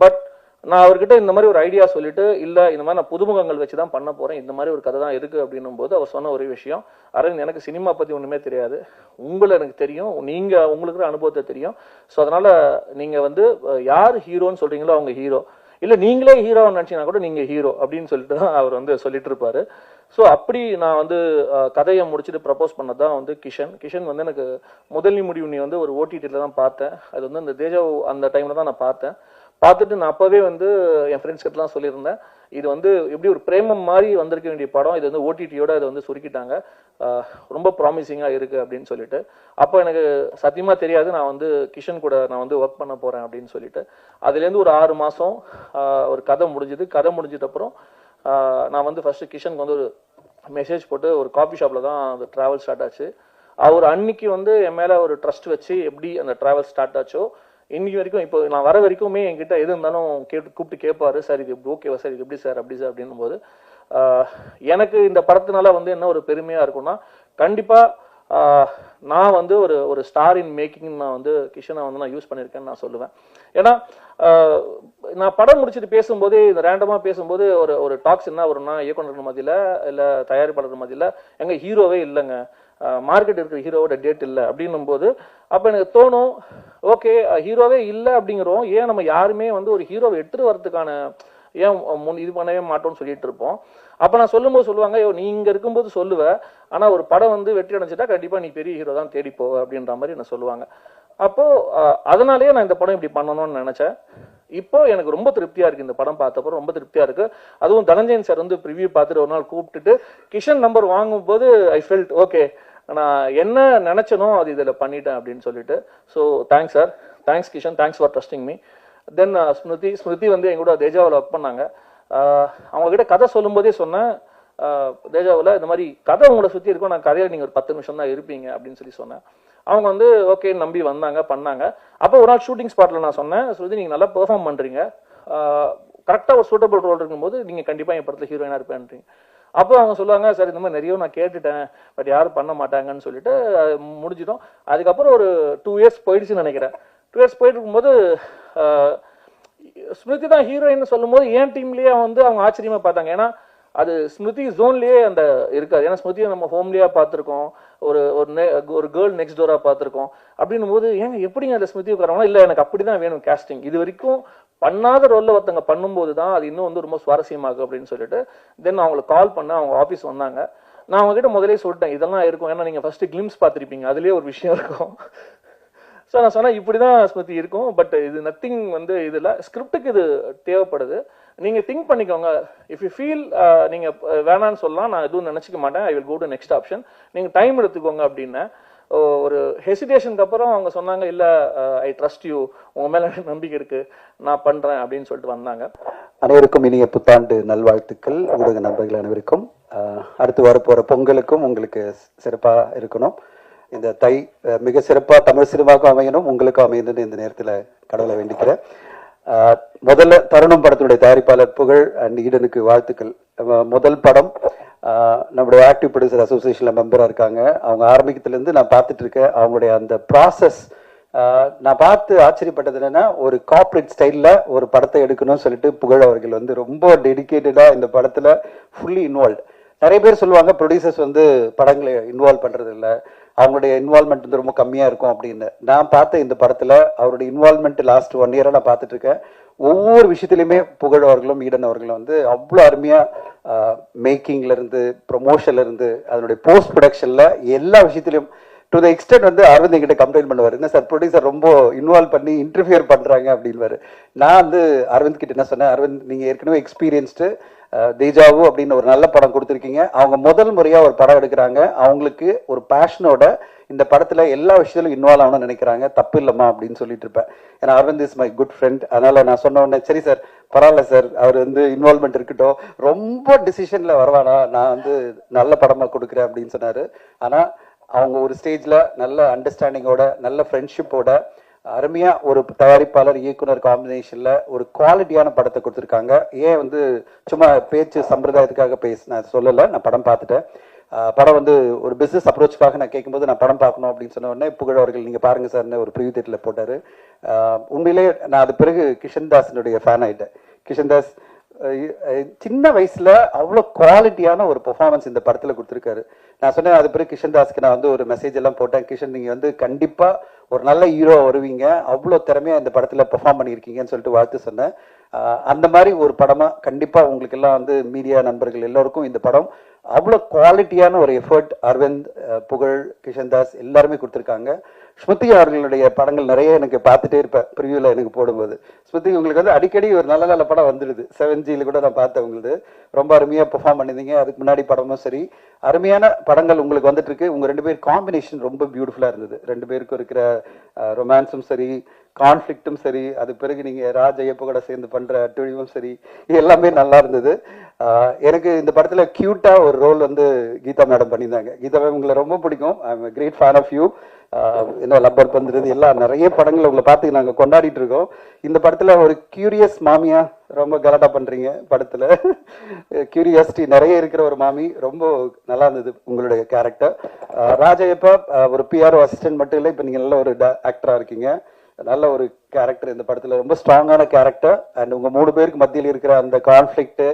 பட் நான் அவர்கிட்ட இந்த மாதிரி ஒரு ஐடியா சொல்லிட்டு, இல்லை இந்த மாதிரி நான் புதுமுகங்கள் வச்சு தான் பண்ண போறேன், இந்த மாதிரி ஒரு கதை தான் இருக்கு அப்படின்னும் போது அவர் சொன்ன ஒரு விஷயம், அரவிந்த் எனக்கு சினிமா பத்தி ஒண்ணுமே தெரியாது, உங்களை எனக்கு தெரியும், நீங்க உங்களுக்கு அனுபவத்தை தெரியும். ஸோ அதனால நீங்க வந்து யார் ஹீரோன்னு சொல்றீங்களோ அவங்க ஹீரோ, இல்ல நீங்களே ஹீரோன்னு நினைச்சீங்கன்னா கூட நீங்க ஹீரோ அப்படின்னு சொல்லிட்டு தான் அவர் வந்து சொல்லிட்டு இருப்பாரு. ஸோ அப்படி நான் வந்து கதையை முடிச்சுட்டு ப்ரப்போஸ் பண்ணதான் வந்து கிஷன் வந்து எனக்கு முதல் முடிவு நீ வந்து ஒரு ஓடிடியில் தான் பார்த்தேன். அது வந்து அந்த தேஜா அந்த டைம்ல தான் நான் பார்த்துட்டு நான் அப்பவே வந்து என் ஃப்ரெண்ட்ஸ் கிட்டலாம் சொல்லியிருந்தேன், இது வந்து எப்படி ஒரு பிரேமம் மாதிரி வந்திருக்க வேண்டிய படம், இது வந்து ஓடிடியோட அதை வந்து சுருக்கிட்டாங்க, ரொம்ப ப்ராமிசிங்காக இருக்கு அப்படின்னு சொல்லிட்டு. அப்போ எனக்கு சத்தியமா தெரியாது நான் வந்து கிஷன் கூட நான் வந்து ஒர்க் பண்ண போறேன் அப்படின்னு சொல்லிட்டு. அதுலேருந்து ஒரு 6 மாசம் ஒரு கதை முடிஞ்சுது. கதை முடிஞ்சிட்ட அப்புறம் நான் வந்து ஃபர்ஸ்ட் கிஷனுக்கு வந்து ஒரு மெசேஜ் போட்டு, ஒரு காஃபி ஷாப்ல தான் அந்த டிராவல் ஸ்டார்ட் ஆச்சு. அவர் அன்னைக்கு வந்து என் மேல ஒரு ட்ரஸ்ட் வச்சு எப்படி அந்த டிராவல் ஸ்டார்ட் ஆச்சோ, இன்னைக்கு வரைக்கும் இப்போ நான் வர வரைக்குமே என்கிட்ட எது இருந்தாலும் கூப்பிட்டு கேட்பாரு, சார் இது ஓகேவா சார், இது எப்படி சார், அப்படி சார் அப்படின்னும் போது எனக்கு இந்த படத்தினால வந்து என்ன ஒரு பெருமையா இருக்கும்னா, கண்டிப்பா நான் வந்து ஒரு ஸ்டார் இன் மேக்கிங் நான் வந்து கிஷனை வந்து நான் யூஸ் பண்ணியிருக்கேன்னு நான் சொல்லுவேன். ஏன்னா நான் படம் முடிச்சுட்டு பேசும்போது, இந்த ரேண்டமா பேசும்போது ஒரு டாக்ஸ் என்ன வரும்னா, இயக்குனர் மத்தியில இல்ல தயாரிப்பாளர் மத்தியில எங்க ஹீரோவே இல்லைங்க, மார்க்கெட் இருக்கிற ஹீரோவோட டேட் இல்லை அப்படின்னும் போது அப்ப எனக்கு தோணும், ஓகே ஹீரோவே இல்லை அப்படிங்கிறோம், ஏன் நம்ம யாருமே வந்து ஒரு ஹீரோவை எடுத்துட்டு வர்றதுக்கான ஏன் இது பண்ணவே மாட்டோம்னு சொல்லிட்டு இருப்போம். அப்ப நான் சொல்லும்போது சொல்லுவாங்க, நீ இங்க இருக்கும்போது சொல்லுவ, ஆனா ஒரு படம் வந்து வெற்றி அடைஞ்சிட்டா கண்டிப்பா நீ பெரிய ஹீரோ தான் தேடி போவ அப்படின்ற மாதிரி என்ன சொல்லுவாங்க. அப்போ அதனாலேயே நான் இந்த படம் இப்படி பண்ணணும்னு நினைச்சேன். இப்போ எனக்கு ரொம்ப திருப்தியா இருக்கு, இந்த படம் பார்த்தப்போ ரொம்ப திருப்தியா இருக்கு. அதுவும் தனஞ்சயன் சார் வந்து ப்ரிவியூ பார்த்துட்டு ஒரு நாள் கூப்பிட்டுட்டு கிஷன் நம்பர் வாங்கும் போது ஐ ஃபெல்ட் ஓகே, நான் என்ன நினைச்சனோ அது இதுல பண்ணிட்டேன் அப்படின்னு சொல்லிட்டு. So thanks sir, thanks Kishan, thanks for trusting me. Then Smriti வந்து எங்க கூட தேஜாவில் ஒர்க் பண்ணாங்க. அவங்க கிட்ட கதை சொல்லும் போதே சொன்னேன், தேஜாவில் இந்த மாதிரி கதை உங்களை சுற்றி இருக்கும், நான் கதையில் நீங்கள் ஒரு 10 நிமிஷம் தான் இருப்பீங்க அப்படின்னு சொல்லி சொன்னேன். அவங்க வந்து ஓகே நம்பி வந்தாங்க, பண்ணாங்க. அப்போ ஒரு நாள் ஷூட்டிங் ஸ்பாட்டில் நான் சொன்னேன், ஸ்ருதி நீங்கள் நல்லா பெர்ஃபார்ம் பண்ணுறீங்க, கரெக்டாக ஒரு சூட்டபிள் ரோல் இருக்கும்போது நீங்கள் கண்டிப்பாக என் படத்தில் ஹீரோயினாக இருப்பேன்றீங்க. அப்போ அவங்க சொல்லுவாங்க, சார் இந்த மாதிரி நிறைய நான் கேட்டுட்டேன், பட் யாரும் பண்ண மாட்டாங்கன்னு சொல்லிட்டு முடிஞ்சிட்டோம். அதுக்கப்புறம் ஒரு 2 இயர்ஸ் போயிடுச்சுன்னு நினைக்கிறேன். 2 இயர்ஸ் போயிட்டு இருக்கும்போது ஸ்மிருதி தான் ஹீரோயின் சொல்லும் போது என் டீம்லயே வந்து அவங்க ஆச்சரியமா பார்த்தாங்க. ஏன்னா அது ஸ்மிருதி ஜோன்லயே அந்த இருக்காது. ஏன்னா ஸ்மிருதியை நம்ம ஹோம்லியா பார்த்துருக்கோம், ஒரு கேர்ள் நெக்ஸ்ட் டோரா பார்த்துருக்கோம். அப்படின்னும் போது ஏங்க எப்படிங்க அந்த ஸ்மிருதி உட்காரவங்க, இல்லை எனக்கு அப்படிதான் வேணும் கேஸ்டிங், இது வரைக்கும் பண்ணாத ரோல்ல ஒருத்தங்க பண்ணும்போது தான் அது இன்னும் வந்து ரொம்ப சுவாரஸ்யமாகும் அப்படின்னு சொல்லிட்டு தென் அவங்களுக்கு கால் பண்ண அவங்க ஆஃபீஸ் வந்தாங்க. நான் அவங்ககிட்ட முதலே சொல்லிட்டேன் இதெல்லாம் இருக்கும், ஏன்னா நீங்கள் ஃபர்ஸ்ட் கிளிம்ஸ் பார்த்துருப்பீங்க, அதுலேயே ஒரு விஷயம் இருக்கும். ஸோ நான் சொன்னேன் இப்படி தான் ஸ்மிருதி இருக்கும், பட் இது நத்திங் வந்து இதில் ஸ்கிரிப்டுக்கு இது தேவைப்படுது, நீங்கள் திங்க் பண்ணிக்கோங்க. இஃப் யூ ஃபீல் நீங்கள் வேணான்னு சொல்லலாம், நான் எதுவும் நினச்சிக்க மாட்டேன், I will go to next option, நீங்கள் டைம் எடுத்துக்கோங்க அப்படின்னு. ஒரு ஹெசிடேஷனுக்கு அப்புறம் அவங்க சொன்னாங்க இல்லை ஐ ட்ரஸ்ட் யூ, உங்கள் மேலே நம்பிக்கை இருக்குது, நான் பண்ணுறேன் அப்படின்னு சொல்லிட்டு வந்தாங்க. அனைவருக்கும் இனிய புத்தாண்டு நல்வாழ்த்துக்கள். ஊடக நண்பர்கள் அனைவருக்கும் அடுத்து வரப்போகிற பொங்கலுக்கும் உங்களுக்கு சிறப்பாக இருக்கணும். இந்த தை மிக சிறப்பாக தமிழ் சினிமாவுக்கும் அமையணும், உங்களுக்கும் அமையணும்னு இந்த நேரத்தில் கடவுளை வேண்டிக்கிறேன். முதல்ல தருணம் படத்தினுடைய தயாரிப்பாளர் புகழ் அண்ட் ஈடனுக்கு வாழ்த்துக்கள். முதல் படம் நம்முடைய ஆக்டிவ் ப்ரொடியூசர் அசோசியேஷன்ல மெம்பராக இருக்காங்க. அவங்க ஆரம்பிக்கத்துலேருந்து நான் பார்த்துட்டு இருக்கேன். அவங்களுடைய அந்த ப்ராசஸ் நான் பார்த்து ஆச்சரியப்பட்டது என்னன்னா, ஒரு கார்ப்பரேட் ஸ்டைலில் ஒரு படத்தை எடுக்கணும்னு சொல்லிட்டு புகழ் அவர்கள் வந்து ரொம்ப டெடிக்கேட்டடாக இந்த படத்தில் ஃபுல்லி இன்வால்வ். நிறைய பேர் சொல்லுவாங்க ப்ரொடியூசர்ஸ் வந்து படங்களை இன்வால்வ் பண்ணுறது இல்லை, அவங்களுடைய இன்வால்மெண்ட் வந்து ரொம்ப கம்மியாக இருக்கும் அப்படின்னு. நான் பார்த்த இந்த படத்தில் அவருடைய இன்வால்மெண்ட் லாஸ்ட் 1 இயராக நான் பார்த்துட்டு இருக்கேன். ஒவ்வொரு விஷயத்துலையுமே புகழ் அவர்களும் ஈடன் அவர்களும் வந்து அவ்வளோ அருமையாக மேக்கிங்லேருந்து ப்ரொமோஷன்லேருந்து அதனுடைய போஸ்ட் ப்ரொடக்ஷனில் எல்லா விஷயத்துலையும் டு த எக்ஸ்டென்ட் வந்து அரவிந்த் என்கிட்ட கம்ப்ளைண்ட் பண்ணுவார், என்ன சார் ப்ரொடியூசர் ரொம்ப இன்வால்வ் பண்ணி இன்டர்ஃபியர் பண்ணுறாங்க அப்படின்வாரு. நான் வந்து அரவிந்த் கிட்ட என்ன சொன்னேன், அரவிந்த் நீங்கள் ஏற்கனவே எக்ஸ்பீரியன்ஸ்டு தேஜாவு அப்படின்னு ஒரு நல்ல படம் கொடுத்துருக்கீங்க, அவங்க முதல் முறையாக ஒரு படம் எடுக்கிறாங்க, அவங்களுக்கு ஒரு பேஷனோட இந்த படத்தில் எல்லா விஷயத்திலும் இன்வால்வ் ஆகணும்னு நினைக்கிறாங்க, தப்பு இல்லைம்மா அப்படின்னு சொல்லிட்டு இருப்பேன். ஏன்னா Aravind is my good friend. அதனால் நான் சொன்ன உடனே சரி சார் பரவாயில்ல சார், அவர் வந்து இன்வால்மெண்ட் இருக்கட்டும், ரொம்ப டிசிஷனில் வருவானா, நான் வந்து நல்ல படமாக கொடுக்குறேன் அப்படின்னு சொன்னார். ஆனால் அவங்க ஒரு ஸ்டேஜில் நல்ல அண்டர்ஸ்டாண்டிங்கோட நல்ல ஃப்ரெண்ட்ஷிப்போட அருமையாக ஒரு தயாரிப்பாளர் இயக்குனர் காம்பினேஷனில் ஒரு குவாலிட்டியான படத்தை கொடுத்துருக்காங்க. ஏன் வந்து சும்மா பேச்சு சம்பிரதாயத்துக்காக நான் சொல்லலை, நான் படம் பார்த்துட்டேன். படம் வந்து ஒரு பிஸ்னஸ் அப்ரோச்சுக்காக நான் கேட்கும்போது நான் படம் பார்க்கணும் அப்படின்னு சொன்ன உடனே புகழ் அவர்கள் நீங்கள் பாருங்கள் சார்னு ஒரு ப்ரிவியூ தியேட்டரில் போட்டார். உண்மையிலே நான் அது பிறகு கிஷன்தாஸினுடைய ஃபேன் ஆகிட்டேன். கிஷன்தாஸ் சின்ன வயசுல அவ்வளோ குவாலிட்டியான ஒரு பெர்ஃபார்மன்ஸ் இந்த படத்துல கொடுத்துருக்காரு. நான் சொன்னேன் அது பிறகு கிஷன்தாஸ்க்கு நான் வந்து ஒரு மெசேஜ் எல்லாம் போட்டேன், கிஷன் நீங்க வந்து கண்டிப்பா ஒரு நல்ல ஹீரோ வருவீங்க, அவ்வளோ திறமையா இந்த படத்துல பெர்ஃபார்ம் பண்ணியிருக்கீங்கன்னு சொல்லிட்டு வாழ்த்து சொன்னேன். அந்த மாதிரி ஒரு படமா கண்டிப்பா உங்களுக்கு எல்லாம் வந்து மீடியா நண்பர்கள் எல்லோருக்கும் இந்த படம் அவ்வளோ குவாலிட்டியான ஒரு எஃபர்ட் அரவிந்த், புகழ், கிஷன்தாஸ் எல்லாருமே கொடுத்துருக்காங்க. ஸ்மிருதி அவர்களுடைய படங்கள் நிறைய எனக்கு பார்த்துட்டே இருப்பேன் ப்ரிவியூவில் எனக்கு போடும்போது. ஸ்மிருதி உங்களுக்கு வந்து அடிக்கடி ஒரு நல்ல நல்ல படம் வந்துடுது. 7Gல கூட நான் பார்த்தேன், உங்களுக்கு ரொம்ப அருமையாக பெர்ஃபார்ம் பண்ணியிருந்தீங்க. அதுக்கு முன்னாடி படமும் சரி அருமையான படங்கள் உங்களுக்கு வந்துட்டு இருக்கு. உங்கள் 2 பேர் காம்பினேஷன் ரொம்ப பியூட்டிஃபுல்லாக இருந்தது. 2 பேருக்கும் இருக்கிற ரொமான்ஸும் சரி, கான்ஃப்ளிக்டும் சரி, அது பிறகு நீங்கள் ராஜ் ஐயப்ப கூட சேர்ந்து பண்ணுற அட்டுழிவும் சரி, எல்லாமே நல்லா இருந்தது. எனக்கு இந்த படத்தில் க்யூட்டாக ஒரு ரோல் வந்து கீதா மேடம் பண்ணியிருந்தாங்க. கீதா மேம் உங்களை ரொம்ப பிடிக்கும், I am great fan of you. என்ன லப்பர் பந்துறது எல்லாம் நிறைய படங்கள் உங்களை பார்த்து நாங்கள் கொண்டாடிட்டு இருக்கோம். இந்த படத்தில் ஒரு கியூரியஸ் மாமியா ரொம்ப கலாட்டா பண்ணுறீங்க. படத்தில் கியூரியாசிட்டி நிறைய இருக்கிற ஒரு மாமி, ரொம்ப நல்லா இருந்தது உங்களுடைய கேரக்டர். ராஜையப்பா ஒரு பிஆர்ஓ அசிஸ்டன்ட் மட்டும் இல்லை, இப்போ நீங்கள் நல்ல ஒரு ஆக்டராக இருக்கீங்க. நல்ல ஒரு கேரக்டர் இந்த படத்தில், ரொம்ப ஸ்ட்ராங்கான கேரக்டர். அண்ட் உங்கள் 3 பேருக்கு மத்தியில் இருக்கிற அந்த கான்ஃப்ளிக்ட்,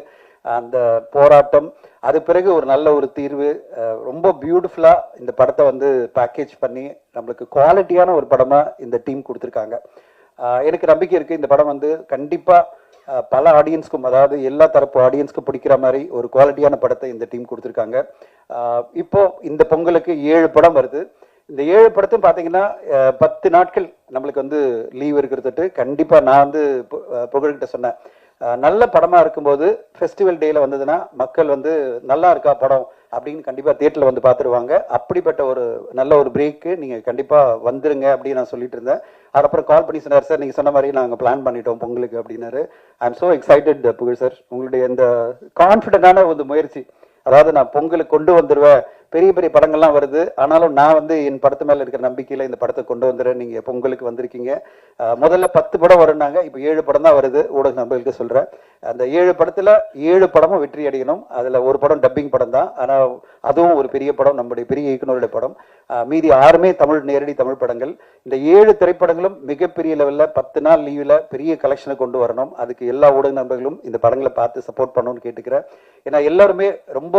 அந்த போராட்டம், அது பிறகு ஒரு நல்ல ஒரு தீர்வு, ரொம்ப பியூட்டிஃபுல்லா இந்த படத்தை வந்து பேக்கேஜ் பண்ணி நம்மளுக்கு குவாலிட்டியான ஒரு படமா இந்த டீம் கொடுத்துருக்காங்க. எனக்கு நம்பிக்கை இருக்கு இந்த படம் வந்து கண்டிப்பா பல ஆடியன்ஸ்க்கும், அதாவது எல்லா தரப்பு ஆடியன்ஸ்க்கும் பிடிக்கிற மாதிரி ஒரு குவாலிட்டியான படத்தை இந்த டீம் கொடுத்துருக்காங்க. இப்போ இந்த பொங்கலுக்கு 7 படம் வருது. இந்த 7 படத்தையும் பார்த்தீங்கன்னா 10 நாட்கள் நம்மளுக்கு வந்து லீவ் இருக்கிறதுட்டு கண்டிப்பா நான் வந்து புகழ்கிட்ட சொன்னேன், நல்ல படமா இருக்கும்போது ஃபெஸ்டிவல் டேல வந்ததுன்னா மக்கள் வந்து நல்லா இருக்கா படம் அப்படின்னு கண்டிப்பா தியேட்டர்ல வந்து பார்த்துருவாங்க. அப்படிப்பட்ட ஒரு நல்ல ஒரு பிரேக்கு நீங்க கண்டிப்பா வந்துருங்க அப்படின்னு நான் சொல்லிட்டு இருந்தேன். அதுக்கப்புறம் கால் பண்ணி சொன்னார், சார் நீங்க சொன்ன மாதிரி நாங்கள் பிளான் பண்ணிட்டோம் பொங்கலுக்கு அப்படின்னாரு. ஐ எம் சோ எக்ஸைட்டட் புகழ் சார், உங்களுடைய இந்த கான்ஃபிடண்டான ஒரு முயற்சி, அதாவது நான் பொங்கலுக்கு கொண்டு வந்துடுவேன், பெரிய பெரிய படங்கள்லாம் வருது, ஆனாலும் நான் வந்து என் படத்து மேல இருக்கிற நம்பிக்கையில இந்த படத்தை கொண்டு வந்துடுறேன். நீங்க பொங்கலுக்கு வந்திருக்கீங்க. முதல்ல 10 படம் வரும்னாங்க, இப்போ 7 படம் தான் வருது. ஊடக நம்பர்களுக்கு சொல்றேன், அந்த 7 படத்துல 7 படமும் வெற்றி அடையணும். அதுல ஒரு படம் டப்பிங் படம் தான், ஆனா அதுவும் ஒரு பெரிய படம், நம்முடைய பெரிய இயக்குனருடைய படம். மீதி 6மே நேரடி தமிழ் படங்கள். இந்த 7 திரைப்படங்களும் மிகப்பெரிய லெவல்ல 10 நாள் லீவ்ல பெரிய கலெக்ஷனை கொண்டு வரணும். அதுக்கு எல்லா ஊடக நண்பர்களும் இந்த படங்களை பார்த்து சப்போர்ட் பண்ணணும்னு கேட்டுக்கிறேன். ஏன்னா எல்லாருமே ரொம்ப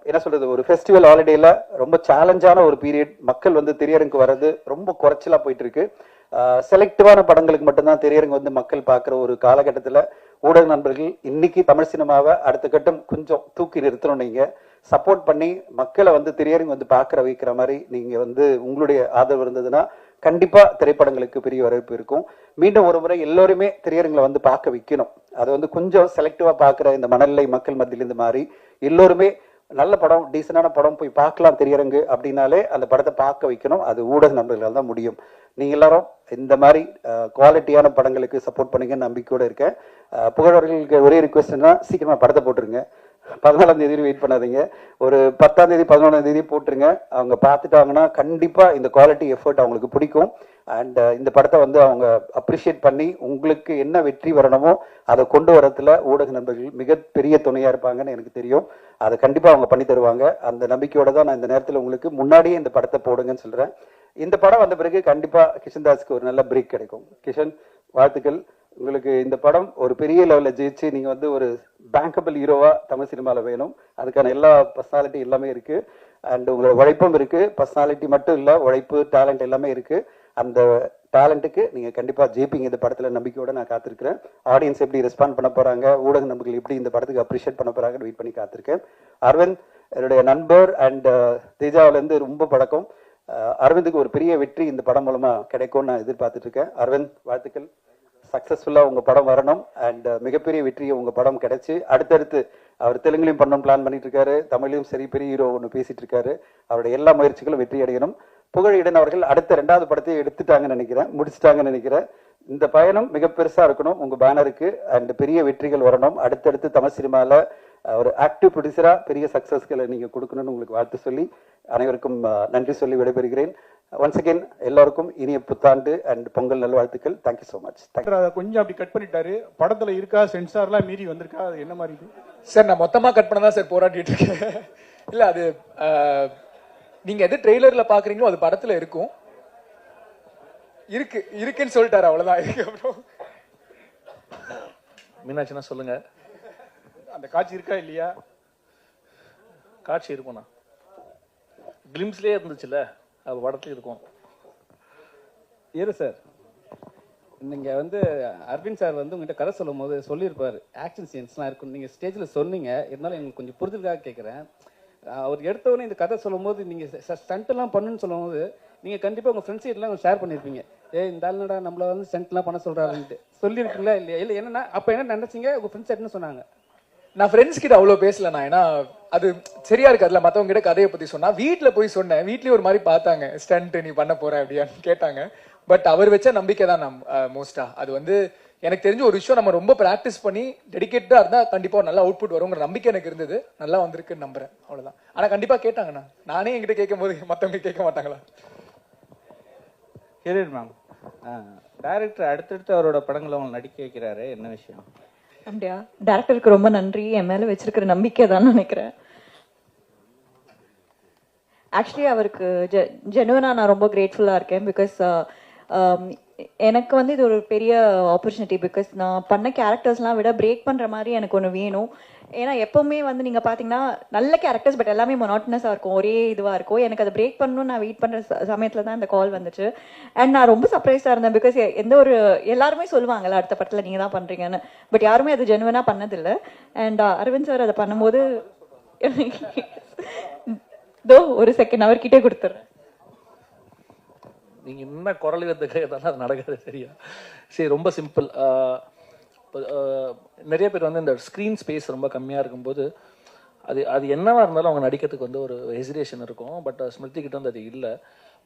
என்ன சொல்றது, ஒரு ஃபெஸ்டிவல் ஹாலிடேல ரொம்ப சேலஞ்சான ஒரு பீரியட். மக்கள் வந்து திரையரங்குக்கு வர்றது ரொம்ப குறைச்சலா போயிட்டு இருக்கு. செலக்டிவான படங்களுக்கு மட்டும்தான் திரையரங்கு வந்து மக்கள் பார்க்குற ஒரு காலகட்டத்தில் ஊடக நண்பர்கள் இன்னைக்கு தமிழ் சினிமாவை அடுத்த கட்டம் கொஞ்சம் தூக்கி நிறுத்தணும். நீங்க சப்போர்ட் பண்ணி மக்களை வந்து திரையரங்கு வந்து பார்க்குற வைக்கிற மாதிரி நீங்க வந்து உங்களுடைய ஆதரவு இருந்ததுன்னா கண்டிப்பா திரைப்படங்களுக்கு பெரிய வரவேற்பு இருக்கும். மீண்டும் ஒரு முறை எல்லோருமே திரையரங்களை வந்து பார்க்க வைக்கணும். அதை வந்து கொஞ்சம் செலக்டிவா பார்க்குற இந்த மனநிலை மக்கள் மத்தியிலிருந்து மாறி எல்லோருமே நல்ல படம், டீசனான படம் போய் பார்க்கலாம் திரையரங்கு அப்படின்னாலே அந்த படத்தை பார்க்க வைக்கணும். அது ஊடக நண்பர்களால் தான் முடியும். நீங்க எல்லாரும் இந்த மாதிரி குவாலிட்டியான படங்களுக்கு சப்போர்ட் பண்ணுங்கன்னு நம்பிக்கையோட இருக்கேன். புகழவர்களுக்கு ஒரே ரிக்வெஸ்ட்னா சீக்கிரமா படத்தை போட்டுருங்க. 14ஆம் தேதி வெயிட் பண்ணாதீங்க. ஒரு 10ஆம் தேதி 11ஆம் தேதி போட்டுருங்க. அவங்க பார்த்துட்டாங்கன்னா கண்டிப்பா இந்த குவாலிட்டி எஃபர்ட் அவங்களுக்கு பிடிக்கும். அண்ட் இந்த படத்தை வந்து அவங்க அப்ரிஷியேட் பண்ணி உங்களுக்கு என்ன வெற்றி வரணுமோ அதை கொண்டு வரத்துல ஊடக நண்பர்கள் மிகப்பெரிய துணையா இருப்பாங்கன்னு எனக்கு தெரியும். அதை கண்டிப்பா அவங்க பண்ணி தருவாங்க. அந்த நம்பிக்கையோட தான் நான் இந்த நேரத்தில் உங்களுக்கு முன்னாடியே இந்த படத்தை போடுங்கன்னு சொல்றேன். இந்த படம் வந்த பிறகு கண்டிப்பா கிஷன் தாஸ்க்கு ஒரு நல்ல பிரேக் கிடைக்கும். கிஷன், வாழ்த்துக்கள். உங்களுக்கு இந்த படம் ஒரு பெரிய லெவலில் ஜெயிச்சு நீங்க வந்து ஒரு பேங்கபிள் ஹீரோவா தமிழ் சினிமாவில் வேணும். அதுக்கான எல்லா பர்சனாலிட்டி எல்லாமே இருக்கு. அண்ட் உங்களோட உழைப்பும் இருக்கு. பர்சனாலிட்டி மட்டும் இல்லை, உழைப்பு, டேலண்ட் எல்லாமே இருக்கு. அந்த டேலண்ட்டுக்கு நீங்க கண்டிப்பா ஜெயிப்பீங்க. இந்த படத்துல நம்பிக்கையோட நான் காத்திருக்கிறேன். ஆடியன்ஸ் எப்படி ரெஸ்பாண்ட் பண்ண போறாங்க, ஊடக நண்பர்கள் எப்படி இந்த படத்துக்கு அப்ரிஷியேட் பண்ண போறாங்கன்னு வெயிட் பண்ணி காத்திருக்கேன். அரவிந்த் என்னுடைய நண்பர் அண்ட் தேஜாவில இருந்து ரொம்ப பழக்கம். அரவிந்துக்கு ஒரு பெரிய வெற்றி இந்த படம் மூலமா கிடைக்கும்னு நான் எதிர்பார்த்துட்டு இருக்கேன். அரவிந்த், வாழ்த்துக்கள். சக்சஸ்ஃபுல்லா உங்க படம் வரணும். அண்ட் மிகப்பெரிய வெற்றியை உங்க படம் கிடைச்சு அடுத்தடுத்து அவர் தெலுங்குலையும் பண்ணணும் பிளான் பண்ணிட்டு இருக்காரு, தமிழ்லையும் சரி பெரிய ஹீரோ ஒன்று பேசிட்டு இருக்காரு. அவருடைய எல்லா முயற்சிகளும் வெற்றி அடையணும். புகழிடன் அவர்கள் அடுத்த 2வது படத்தை எடுத்துட்டாங்கன்னு நினைக்கிறேன், முடிச்சுட்டாங்கன்னு நினைக்கிறேன். இந்த பயணம் மிக பெருசா இருக்கணும் உங்க பேனருக்கு. அண்ட் பெரிய வெற்றிகள் வரணும். அடுத்தடுத்து தமிழ் சினிமால ஒரு ஆக்டிவ் ப்ரொடியூசரா பெரிய சக்சஸ்களை நீங்க கொடுக்கணும்னு உங்களுக்கு வாழ்த்து சொல்லி அனைவருக்கும் நன்றி சொல்லி விடைபெறுகிறேன். ஒன்ஸ் அகேன் எல்லாருக்கும் இனிய புத்தாண்டு அண்ட் பொங்கல் நல்வாழ்த்துக்கள். Thank you so much. அதை கொஞ்சம் அப்படி கட் பண்ணிட்டாரு. படத்துல இருக்கா சென்சார்லாம் மீறி வந்திருக்கா? அது என்ன மாதிரி சார்? நான் மொத்தமா கட் பண்ண தான் சார் போராடிட்டு இருக்கேன். இல்ல அது நீங்க எது ட்ரெய்லர்ல பாக்குறீங்களோ அது படத்துல இருக்கும். இருக்குன்னு சொல்லிட்டாரு, அவ்வளவுதான். இருக்கு. அப்புறம் மீனாட்சினா சொல்லுங்க, அந்த காட்சி இருக்கா இல்லையா? காட்சி இருக்கும்ண்ணா. கிளிம்ஸ்லேயே இருந்துச்சுல்ல, அது படத்துல இருக்கும். இரு சார், நீங்கள் வந்து அரவிந்த் சார் வந்து உங்கள்கிட்ட கதை சொல்லும் போது சொல்லியிருப்பார் ஆக்ஷன் சீன்ஸ்லாம் இருக்குன்னு. நீங்கள் ஸ்டேஜில் சொன்னீங்க, இருந்தாலும் எங்களுக்கு கொஞ்சம் புரிதலுக்காக கேட்குறேன். அவர் எடுத்தவொடனே இந்த கதை சொல்லும் போது நீங்கள் ஸ்டண்ட்லாம் பண்ணுன்னு சொல்லும் போது நீங்கள் கண்டிப்பாக உங்கள் ஃப்ரெண்ட்ஸ் கிட்டலாம் ஷேர் பண்ணியிருப்பீங்க. இந்த ஆளுநடா நம்மளை வந்து ஸ்டண்ட்லாம் பண்ண சொல்கிறாருன்ட்டு சொல்லியிருக்கீங்களா இல்லையா? இல்லை என்னன்னா அப்போ என்ன நினச்சிங்க? உங்கள் ஃப்ரெண்ட்ஸ் என்ன சொன்னாங்க? நான் ஃப்ரெண்ட்ஸ் கிட்ட அவ்வளோ பேசல. நான் ஏன்னா அது சரியா இருக்காதுல மற்றவங்க கிட்ட கதையை பற்றி சொன்னா. வீட்டில் போய் சொன்னேன், வீட்லேயும் ஒரு மாதிரி பார்த்தாங்க, ஸ்டண்ட் நீ பண்ண போற அப்படியான்னு கேட்டாங்க. பட் அவர் வச்ச நம்பிக்கை தான் நான் மோஸ்டா. அது வந்து எனக்கு தெரிஞ்ச ஒரு விஷயம், நம்ம ரொம்ப ப்ராக்டிஸ் பண்ணி டெடிகேட்டா இருந்தா கண்டிப்பா நல்ல அவுட்புட் வருங்கிற நம்பிக்கை எனக்கு இருந்தது. நல்லா வந்திருக்குன்னு நம்புறேன், அவ்வளவுதான். ஆனா கண்டிப்பா கேட்டாங்கண்ணா. நானே என்கிட்ட கேட்கும் போது மற்றவங்க கேட்க மாட்டாங்களா? ஹீரோயின் மேம், டைரக்டர் அடுத்தடுத்து அவரோட படங்களை அவங்க நடிக்க வைக்கிறாரு, என்ன விஷயம்? அப்படியா? டேரக்டருக்கு ரொம்ப நன்றி. என் மேல வச்சிருக்கிற நம்பிக்கை தான் நினைக்கிறேன். ஆக்சுவலி அவருக்கு ஜெனுவனா நான் ரொம்ப கிரேட்ஃபுல்லா இருக்கேன். பிகாஸ் எனக்கு வந்து இது ஒரு பெரிய ஆப்பர்ச்சுனிட்டி. பிகாஸ் நான் பண்ண கேரக்டர்ஸ்லாம் விட பிரேக் பண்ற மாதிரி எனக்கு ஒன்று வேணும். ஏன்னா எப்பவுமே வந்து நீங்க பாத்தீங்கன்னா நல்ல கேரக்டர்ஸ் பட் எல்லாமே மொனாட்டனஸா இருக்கும், ஒரே இதுவா இருக்கும். எனக்கு அதை பிரேக் பண்ணணும்னு நான் வெயிட் பண்ற சமயத்துல தான் இந்த கால் வந்துச்சு. அண்ட் நான் ரொம்ப சர்ப்ரைஸா இருந்தேன். பிகாஸ் எந்த ஒரு எல்லாருமே சொல்லுவாங்கல்ல அடுத்த படத்துல நீங்க தான் பண்றீங்கன்னு, பட் யாருமே அது ஜெனுவனா பண்ணதில்லை. அண்ட் அரவிந்த் சார் அதை பண்ணும்போது ஒரு செகண்ட் அவர்கிட்டே கொடுத்துறேன். நீங்க என்ன குரல் எடுத்துக்கிறதால அது நடக்காது, சரியா? சரி, ரொம்ப சிம்பிள். நிறைய பேர் வந்து இந்த ஸ்க்ரீன் ஸ்பேஸ் ரொம்ப கம்மியாக இருக்கும்போது அது என்னவா இருந்தாலும் அவங்க நடிக்கிறதுக்கு வந்து ஒரு ஹெசிடேஷன் இருக்கும். பட் ஸ்மிருதி கிட்ட வந்து அது இல்லை.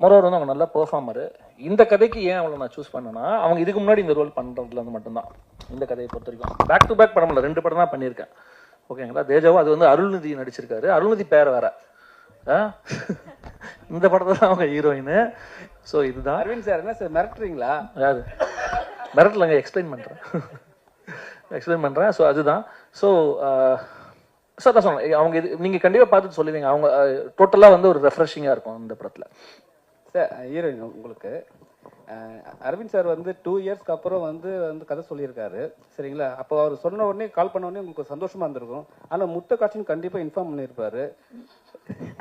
மொரோவர் வந்து அவங்க நல்லா பெர்ஃபார்மரு. இந்த கதைக்கு ஏன் அவளை நான் சூஸ் பண்ணேன்னா, அவங்க இதுக்கு முன்னாடி இந்த ரோல் பண்ணுறதுல வந்து மட்டும்தான். இந்த கதையை பொறுத்த வரைக்கும் பேக் டு பேக் படம் இல்லை, 2 படம் தான் பண்ணியிருக்கேன். ஓகேங்களா? தேஜாவும் அது வந்து அருள்நிதி நடிச்சிருக்காரு. அருள்நிதி பேர் வேற. இந்த படத்துல தான் அவங்க ஹீரோயின். ஸோ இதுதான். அரவிந்த் சார் என்ன சார் மிரட்டுறீங்களா? யாரு மிரட்டலங்க, எக்ஸ்பிளைன் பண்ணுறேன். ஸோ அதுதான். ஸோ சார் தான் சொன்னேன், அவங்க இது நீங்கள் கண்டிப்பாக பார்த்துட்டு சொல்லுவீங்க. அவங்க டோட்டலாக வந்து ஒரு ரெஃப்ரெஷிங்காக இருக்கும் இந்த படத்தில். சார் ஹீரோயின் உங்களுக்கு அரவிந்த் சார் வந்து 2 இயர்ஸ்க்கு அப்புறம் வந்து கதை சொல்லியிருக்காரு சரிங்களா. அப்போ அவர் சொன்ன உடனே கால் பண்ண உடனே உங்களுக்கு சந்தோஷமா இருந்திருக்கும். ஆனால் முத்த காட்சின்னு கண்டிப்பாக இன்ஃபார்ம் பண்ணியிருப்பாரு.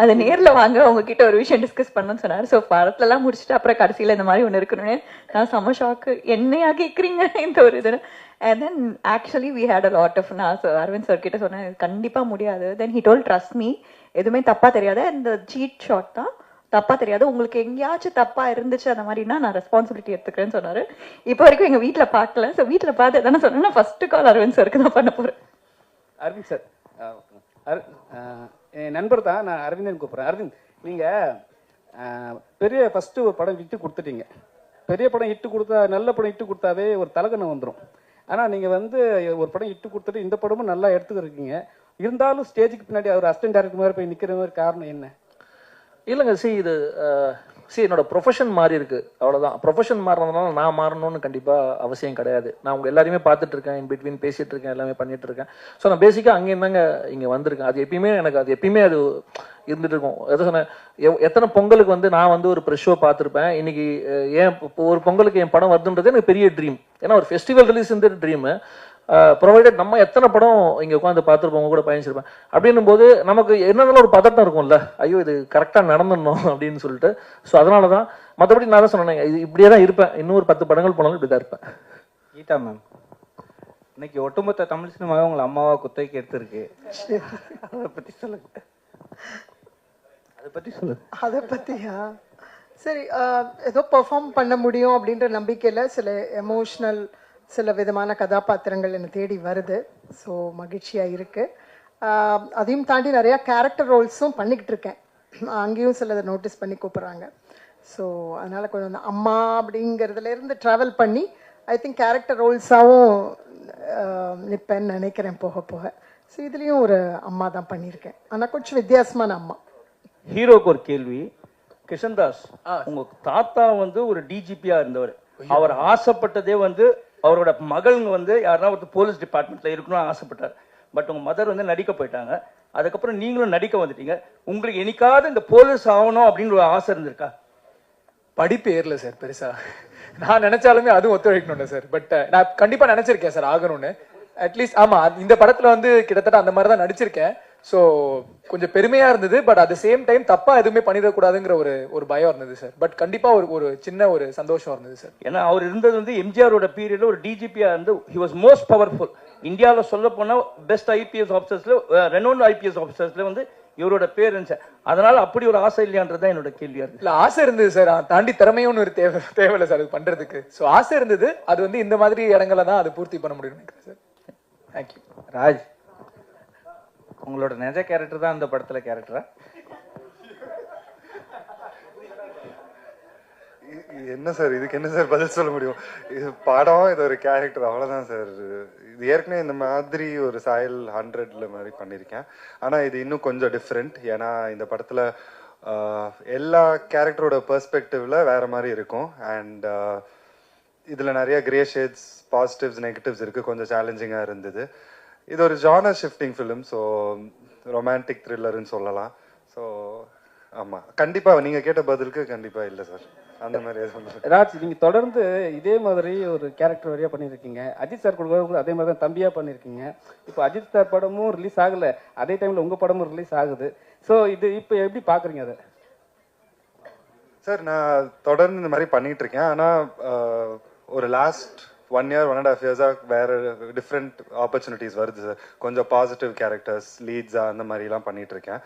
அது நேர்ல வாங்க உங்ககிட்ட ஒரு விஷயம் டிஸ்கஸ் பண்ணணும்னு சொன்னார். ஸோ படத்துலலாம் முடிச்சுட்டு அப்புறம் கடைசியில் இந்த மாதிரி ஒன்று இருக்கணும்னு நான் செம்ம ஷாக்கு. என்னையா கேட்குறீங்க இந்த ஒரு இது. And then actually we had a lot of நான் அரவிந்த் சார் கிட்ட சொன்னேன் கண்டிப்பாக முடியாது. Then he told trust me, எதுவுமே தப்பாக தெரியாது, அந்த சீட் ஷாட் தான் தப்பா தெரியாது, உங்களுக்கு எங்கேயாச்சும் தப்பா இருந்துச்சு அந்த மாதிரினா நான் ரெஸ்பான்சிபிலிட்டி எடுத்துக்கிறேன்னு சொன்னாரு. இப்போ வரைக்கும் எங்க வீட்டுல பார்க்கல. ஸோ வீட்டுல பார்த்து தானே சொன்னா ஃபர்ஸ்ட் கால் அரவிந்த் சாருக்கு தான் பண்ண போறேன். அரவிந்த் சார் என் நண்பர் தான், நான் அரவிந்தன் கூப்பிட்றேன். அரவிந்த், நீங்க பெரிய ஃபர்ஸ்ட் ஒரு படம் இட்டு கொடுத்துட்டீங்க. பெரிய படம் இட்டு கொடுத்தா, நல்ல படம் இட்டு கொடுத்தாவே ஒரு தலகணம் வந்துடும். ஆனால் நீங்கள் வந்து ஒரு படம் இட்டு கொடுத்துட்டு இந்த படமும் நல்லா எடுத்துக்கிருக்கீங்க. இருந்தாலும் ஸ்டேஜுக்கு பின்னாடி அவர் அசிஸ்டன்ட் டைரக்டர் மாதிரி போய் நிற்கிற மாதிரி காரணம் என்ன? இல்லைங்க, இது என்னோட ப்ரொஃபஷன் மாறி இருக்கு, அவ்வளோதான். ப்ரொஃபஷன் மாறினதுனால நான் மாறணும்னு கண்டிப்பாக அவசியம் கிடையாது. நான் உங்க எல்லாரையுமே பார்த்துட்டு இருக்கேன், இன் பிட்வீன் பேசிட்டு இருக்கேன், எல்லாமே பண்ணிட்டு இருக்கேன். ஸோ நான் பேசிக்காக அங்கேயும் தாங்க இங்கே வந்திருக்கேன். அது எப்பயுமே எனக்கு அது இருந்துட்டு இருக்கும். எதை சொன்னேன், எத்தனை பொங்கலுக்கு வந்து நான் வந்து ஒரு ப்ரெஷ் ஷோ பார்த்துருப்பேன். இன்னைக்கு ஏன் ஒரு பொங்கலுக்கு என் படம் வருதுன்றது எனக்கு பெரிய ட்ரீம். ஏன்னா ஒரு ஃபெஸ்டிவல் ரிலீஸ் இந்த ட்ரீமு ப்ரொவைடட் நம்ம எத்தனை படம் இங்கே உட்காந்து பார்த்துருப்போம், கூட பயணிச்சிருப்பேன். அப்படின்னும் போது நமக்கு என்னதாலும் ஒரு பதட்டம் இருக்கும்ல, ஐயோ இது கரெக்டாக நடந்துடணும் அப்படின்னு சொல்லிட்டு. ஸோ அதனால தான், மற்றபடி நான் தான் சொன்னேன், இது இப்படியே தான் இருப்பேன். இன்னும் ஒரு 10 படங்கள் போனாலும் இப்படி தான் இருப்பேன். கீதா மேம், இன்னைக்கு ஒட்டுமொத்த தமிழ் சினிமாவை உங்களை அம்மாவா குத்தகைக்கு எடுத்திருக்கு. அதை பற்றி சொல்லுங்க. அதை பற்றியா? சரி, ஏதோ பெர்ஃபார்ம் பண்ண முடியும் அப்படின்ற நம்பிக்கையில் சில எமோஷ்னல் சில விதமான கதாபாத்திரங்கள் என்னை தேடி வருது. ஸோ மகிழ்ச்சியாக இருக்குது. அதையும் தாண்டி நிறையா கேரக்டர் ரோல்ஸும் பண்ணிக்கிட்டு இருக்கேன். அங்கேயும் சிலதை நோட்டீஸ் பண்ணி கூப்பிட்றாங்க. ஸோ அதனால் கொஞ்சம் அம்மா அப்படிங்கிறதுலேருந்து ட்ராவல் பண்ணி ஐ திங்க் கேரக்டர் ரோல்ஸாகவும் நிற்பேன்னு நினைக்கிறேன் போக போக. ஸோ இதுலேயும் ஒரு அம்மா தான் பண்ணியிருக்கேன், ஆனால் கொஞ்சம் வித்தியாசமான அம்மா. ஹீரோக்கு ஒரு கேள்வி. கிஷன்தாஸ், உங்க தாத்தா வந்து ஒரு டிஜிபியா இருந்தவர். அவர் ஆசைப்பட்டதே வந்து அவரோட மகள்ங்க வந்து யாருன்னா ஒரு போலீஸ் டிபார்ட்மெண்ட்ல இருக்கணும்னு ஆசைப்பட்டார். பட் உங்க மதர் வந்து நடிக்க போயிட்டாங்க. அதுக்கப்புறம் நீங்களும் நடிக்க வந்துட்டீங்க. உங்களுக்கு என்னைக்காவது இந்த போலீஸ் ஆகணும் அப்படின்னு ஒரு ஆசை இருந்திருக்கா? படிப்பு ஏறல சார் பெருசா. நான் நினைச்சாலுமே அதுவும் ஒத்துழைக்கணும்ல சார். பட் நான் கண்டிப்பா நினைச்சிருக்கேன் சார் ஆகணும்னு. அட்லீஸ்ட் ஆமா, இந்த படத்துல வந்து கிட்டத்தட்ட அந்த மாதிரி தான் நடிச்சிருக்கேன். ஸோ கொஞ்சம் பெருமையா இருந்தது. But at the same time தப்பா எதுவுமே பண்ணிடக்கூடாதுங்கிற ஒரு பயம் இருந்தது சார். பட் கண்டிப்பா ஒரு சின்ன ஒரு சந்தோஷம் இருந்தது சார். ஏன்னா அவர் இருந்தது வந்து எம்ஜிஆரோட பீரியட்ல ஒரு டிஜிபியா இருந்து ஹி வாஸ் மோஸ்ட் பவர்ஃபுல். இந்தியாவில் சொல்ல போனா பெஸ்ட் ஐபிஎஸ் ஆஃபீஸர்ஸ்ல, ரெனோன்ட் ஐபிஎஸ் ஆஃபீஸர்ஸ்ல வந்து இவரோட பேர் இருந்துச்சு. அதனால அப்படி ஒரு ஆசை இல்லையான்றதான் என்னோட கேள்வியா இருக்கு. இல்ல, ஆசை இருந்தது சார். தாண்டி திறமையும் ஒரு தேவையில்லை சார் அது பண்றதுக்கு. ஸோ ஆசை இருந்தது. அது வந்து இந்த மாதிரி இடங்களை தான் அது பூர்த்தி பண்ண முடியும்னு நினைக்கிறேன் சார். தேங்க்யூ. ராஜ், உங்களோட நிஜ கேரக்டர் தான் இந்த படத்துல கேரக்டரா? என்ன சார், இதுக்கு என்ன சார் பதில் சொல்ல முடியும்? இது படம், இது ஒரு கேரக்டர், அவ்வளோதான் சார். இது ஏற்கனவே இந்த மாதிரி ஒரு சாயல் 100ல மாதிரி பண்ணியிருக்கேன். ஆனால் இது இன்னும் கொஞ்சம் டிஃப்ரெண்ட். ஏன்னா இந்த படத்தில் எல்லா கேரக்டரோட பெர்ஸ்பெக்டிவ்ல வேற மாதிரி இருக்கும். அண்ட் இதில் நிறைய கிரே ஷேட்ஸ், பாசிட்டிவ்ஸ், நெகட்டிவ்ஸ் இருக்குது. கொஞ்சம் சேலஞ்சிங்காக இருந்தது. இது ஒரு genre shifting film. So romantic த்ரில்லர்னு சொல்லலாம். ஸோ ஆமாம், கண்டிப்பாக நீங்கள் கேட்ட பதிலுக்கு கண்டிப்பாக இல்லை சார், அந்த மாதிரி. ராஜ், நீங்க தொடர்ந்து இதே மாதிரி ஒரு கேரக்டர் வரையா பண்ணியிருக்கீங்க. அஜித் சார் கூட அதே மாதிரி தான் தம்பியா பண்ணியிருக்கீங்க. இப்போ அஜித் சார் படமும் ரிலீஸ் ஆகல, அதே டைம்ல உங்க படமும் ரிலீஸ் ஆகுது. ஸோ இது இப்போ எப்படி பாக்குறீங்க அதை? சார், நான் தொடர்ந்து இந்த மாதிரி பண்ணிட்டு இருக்கேன். ஆனால் ஒரு லாஸ்ட் 1 year 1.5 years வேற டிஃப்ரெண்ட் ஆப்பர்ச்சுனிட்டிஸ் வருது சார். கொஞ்சம் பாசிட்டிவ் கேரக்டர்ஸ், லீட்ஸா அந்த மாதிரிலாம் பண்ணிட்டு இருக்கேன்.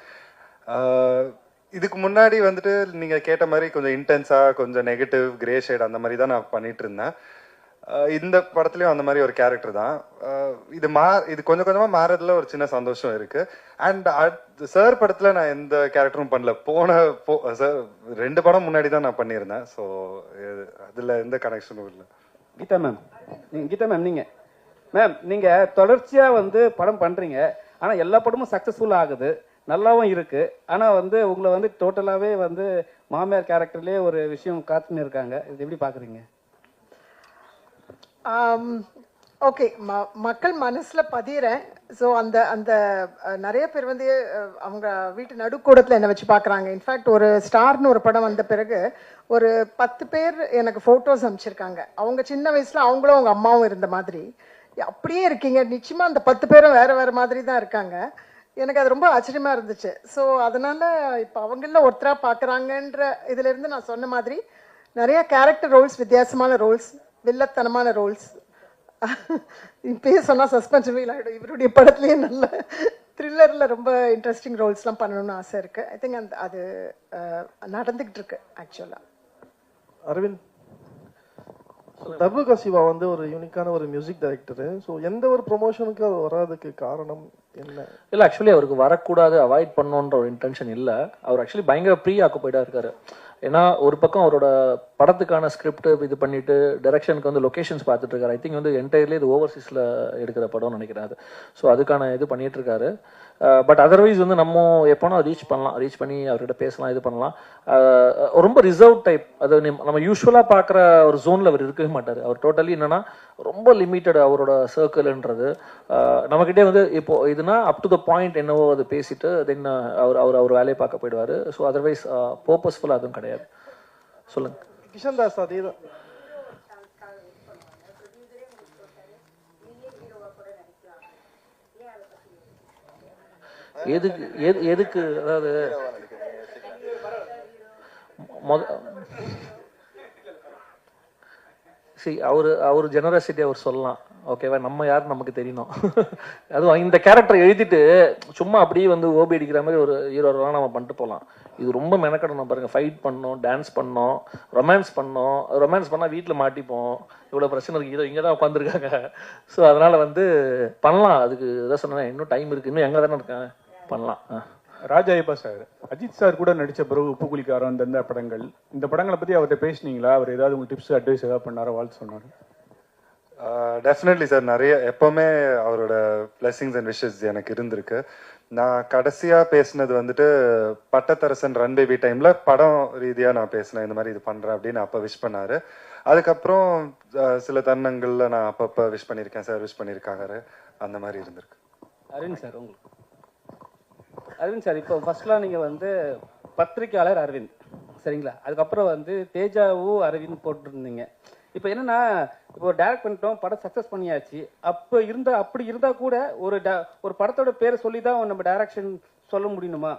இதுக்கு முன்னாடி வந்துட்டு நீங்க கேட்ட மாதிரி கொஞ்சம் இன்டென்ஸா, கொஞ்சம் நெகட்டிவ், கிரே ஷேட் அந்த மாதிரி தான் நான் பண்ணிட்டு இருந்தேன். இந்த படத்துலயும் அந்த மாதிரி ஒரு கேரக்டர் தான். இது கொஞ்சம் கொஞ்சமா மாறதுல ஒரு சின்ன சந்தோஷம் இருக்கு. அண்ட் சார் படத்துல நான் எந்த கேரக்டரும் பண்ணல. சார் 2 படம் முன்னாடி தான் நான் பண்ணியிருந்தேன். ஸோ அதுல எந்த கனெக்ஷனும் இல்லை. கீதா மேம், நீங்க தொடர்ச்சியா வந்து படம் பண்றீங்க. ஆனா எல்லா படமும் சக்சஸ்ஃபுல் ஆகுது, நல்லாவும் இருக்கு. ஆனா வந்து உங்களை வந்து டோட்டலாவே வந்து மாமியார் கேரக்டர்லயே ஒரு விஷயம் காத்துன்னு இருக்காங்க. இது எப்படி பாக்குறீங்க? ஓகே, மக்கள் மனசுல பதிகிறேன். ஸோ அந்த அந்த நிறைய பேர் வந்து அவங்க வீட்டு நடுக்கூடத்தில் என்னை வச்சு பார்க்குறாங்க. இன்ஃபேக்ட் ஒரு ஸ்டார்னு ஒரு படம் வந்த பிறகு ஒரு 10 பேர் எனக்கு ஃபோட்டோஸ் அனுப்பிச்சிருக்காங்க. அவங்க சின்ன வயசில் அவங்களும் அவங்க அம்மாவும் இருந்த மாதிரி அப்படியே இருக்கீங்க. நிச்சயமாக அந்த 10 பேரும் வேறு வேறு மாதிரி தான் இருக்காங்க. எனக்கு அது ரொம்ப ஆச்சரியமாக இருந்துச்சு. ஸோ அதனால் இப்போ அவங்கள ஒருத்தராக பார்க்குறாங்கன்ற இதிலேருந்து நான் சொன்ன மாதிரி நிறைய கேரக்டர் ரோல்ஸ், வித்தியாசமான ரோல்ஸ், வில்லத்தனமான ரோல்ஸ், இப்பயே சொன்னால் சஸ்பென்ஸ் ஃபீல் ஆகிடும். இவருடைய படத்துலேயே நல்ல த்ரில்லரில் ரொம்ப இன்ட்ரெஸ்டிங் ரோல்ஸ்லாம் பண்ணணும்னு ஆசை இருக்குது. ஐ திங்க் அது நடந்துக்கிட்டு இருக்கு ஆக்சுவலாக. அரவிந்த், தர்புகா சிவா வந்து ஒரு யூனிக்கான ஒரு மியூசிக் டைரக்டரு. ஸோ எந்த ஒரு ப்ரொமோஷனுக்கு அவர் வராதுக்கு காரணம் என்ன? இல்லை, ஆக்சுவலி அவருக்கு வரக்கூடாது, அவாய்ட் பண்ணணுன்ற ஒரு இன்டென்ஷன் இல்லை. அவர் ஆக்சுவலி பயங்கர ப்ரீ ஆக்குபைடாக இருக்காரு. ஏன்னா ஒரு பக்கம் அவரோட படத்துக்கான ஸ்கிரிப்ட் இது பண்ணிட்டு டைரக்ஷனுக்கு வந்து லொகேஷன்ஸ் பார்த்துட்டு இருக்காரு. ஐ திங்க் வந்து என்டையர்லி இது ஓவர்சீஸில் எடுக்கிற படம்னு நினைக்கிறேன் அது. ஸோ அதுக்கான இது பண்ணிட்டு இருக்காரு. பட் அதர்வைஸ் வந்து நம்ம எப்போனா ரீச் பண்ணலாம், ரீச் பண்ணி அவர்கிட்ட பேசலாம், இது பண்ணலாம். ரொம்ப ரிசர்வ் டைப். அது நம்ம யூஸ்வலாக பார்க்குற ஒரு ஜோனில் அவர் இருக்கவே மாட்டார். அவர் டோட்டலி என்னன்னா ரொம்ப லிமிட்டட் அவரோட சர்க்கிள்ன்றது. நம்மக்கிட்டே வந்து இப்போ இதுனா அப் டு த பாயிண்ட் என்னவோ அது பேசிட்டு தென் அவர் வேலையை பார்க்க போயிடுவார். ஸோ அதர்வைஸ் பர்பஸ்ஃபுல்லாக அதுவும் கிடையாது. சொல்லுங்க. கிஷன் தாஸ் அதே தான். எதுக்கு அதாவது அவர் ஜெனரசிட்டி அவர் சொல்லலாம், ஓகேவா? நம்ம யார் நமக்கு தெரியணும். அதுவும் இந்த கேரக்டர் எழுதிட்டு சும்மா அப்படியே வந்து ஓபி அடிக்கிற மாதிரி ஒரு ஹீரோலாம் நம்ம பண்ணிட்டு போகலாம். இது ரொம்ப மெனக்கடணும் பாருங்க. ஃபைட் பண்ணோம், டான்ஸ் பண்ணோம், ரொமான்ஸ் பண்ணோம். ரொமான்ஸ் பண்ணால் வீட்டில் மாட்டிப்போம். இவ்வளோ பிரச்சனை இருக்கு. இதோ இங்கே தான் உட்காந்துருக்காங்க. ஸோ அதனால வந்து பண்ணலாம். அதுக்கு இதான் சொன்னேன், இன்னும் டைம் இருக்கு, இன்னும் எங்கே தானே இருக்கேன், பண்ணலாம். ராஜா ஐயப்பா சார், அஜித் சார் கூட நடித்த பிறகு உப்பு குளிக்காரன் இந்த படங்கள், இந்த படங்களை பற்றி அவர்கிட்ட பேசினீங்களா? அவர் ஏதாவது உங்களுக்கு டிப்ஸ் அட்வைஸ் ஏதாவது பண்ணாரோ, வாழ்த்து சொன்னார்? Definitely sir. நிறைய எப்போவுமே அவரோட பிளெஸிங்ஸ் அண்ட் விஷஸ் எனக்கு இருந்திருக்கு. நான் கடைசியாக பேசினது வந்துட்டு பட்டத்தரசன் ரன் பேபி டைமில் படம் ரீதியாக நான் பேசினேன். இந்த மாதிரி இது பண்ணுறேன் அப்படின்னு அப்போ விஷ் பண்ணார். அதுக்கப்புறம் சில தருணங்களில் நான் அப்பப்போ விஷ் பண்ணியிருக்கேன், சார் விஷ் பண்ணியிருக்காங்க, அந்த மாதிரி இருந்திருக்கு. அரவிந்த் சார், உங்களுக்கு அரவிந்த் சார், இப்போ ஃபர்ஸ்ட்லாம் நீங்கள் வந்து பத்திரிக்கையாளர் அரவிந்த், சரிங்களா? அதுக்கப்புறம் வந்து தேஜாவு அரவிந்த் போட்டிருந்தீங்க. இப்போ என்னன்னா, இப்போ டைரக்ட் பண்ணிட்டோம், படம் சக்ஸஸ் பண்ணியாச்சு. அப்படி இருந்தால் கூட ஒரு படத்தோட பேரை சொல்லி தான் நம்ம டைரக்ஷன் சொல்ல முடியணுமா?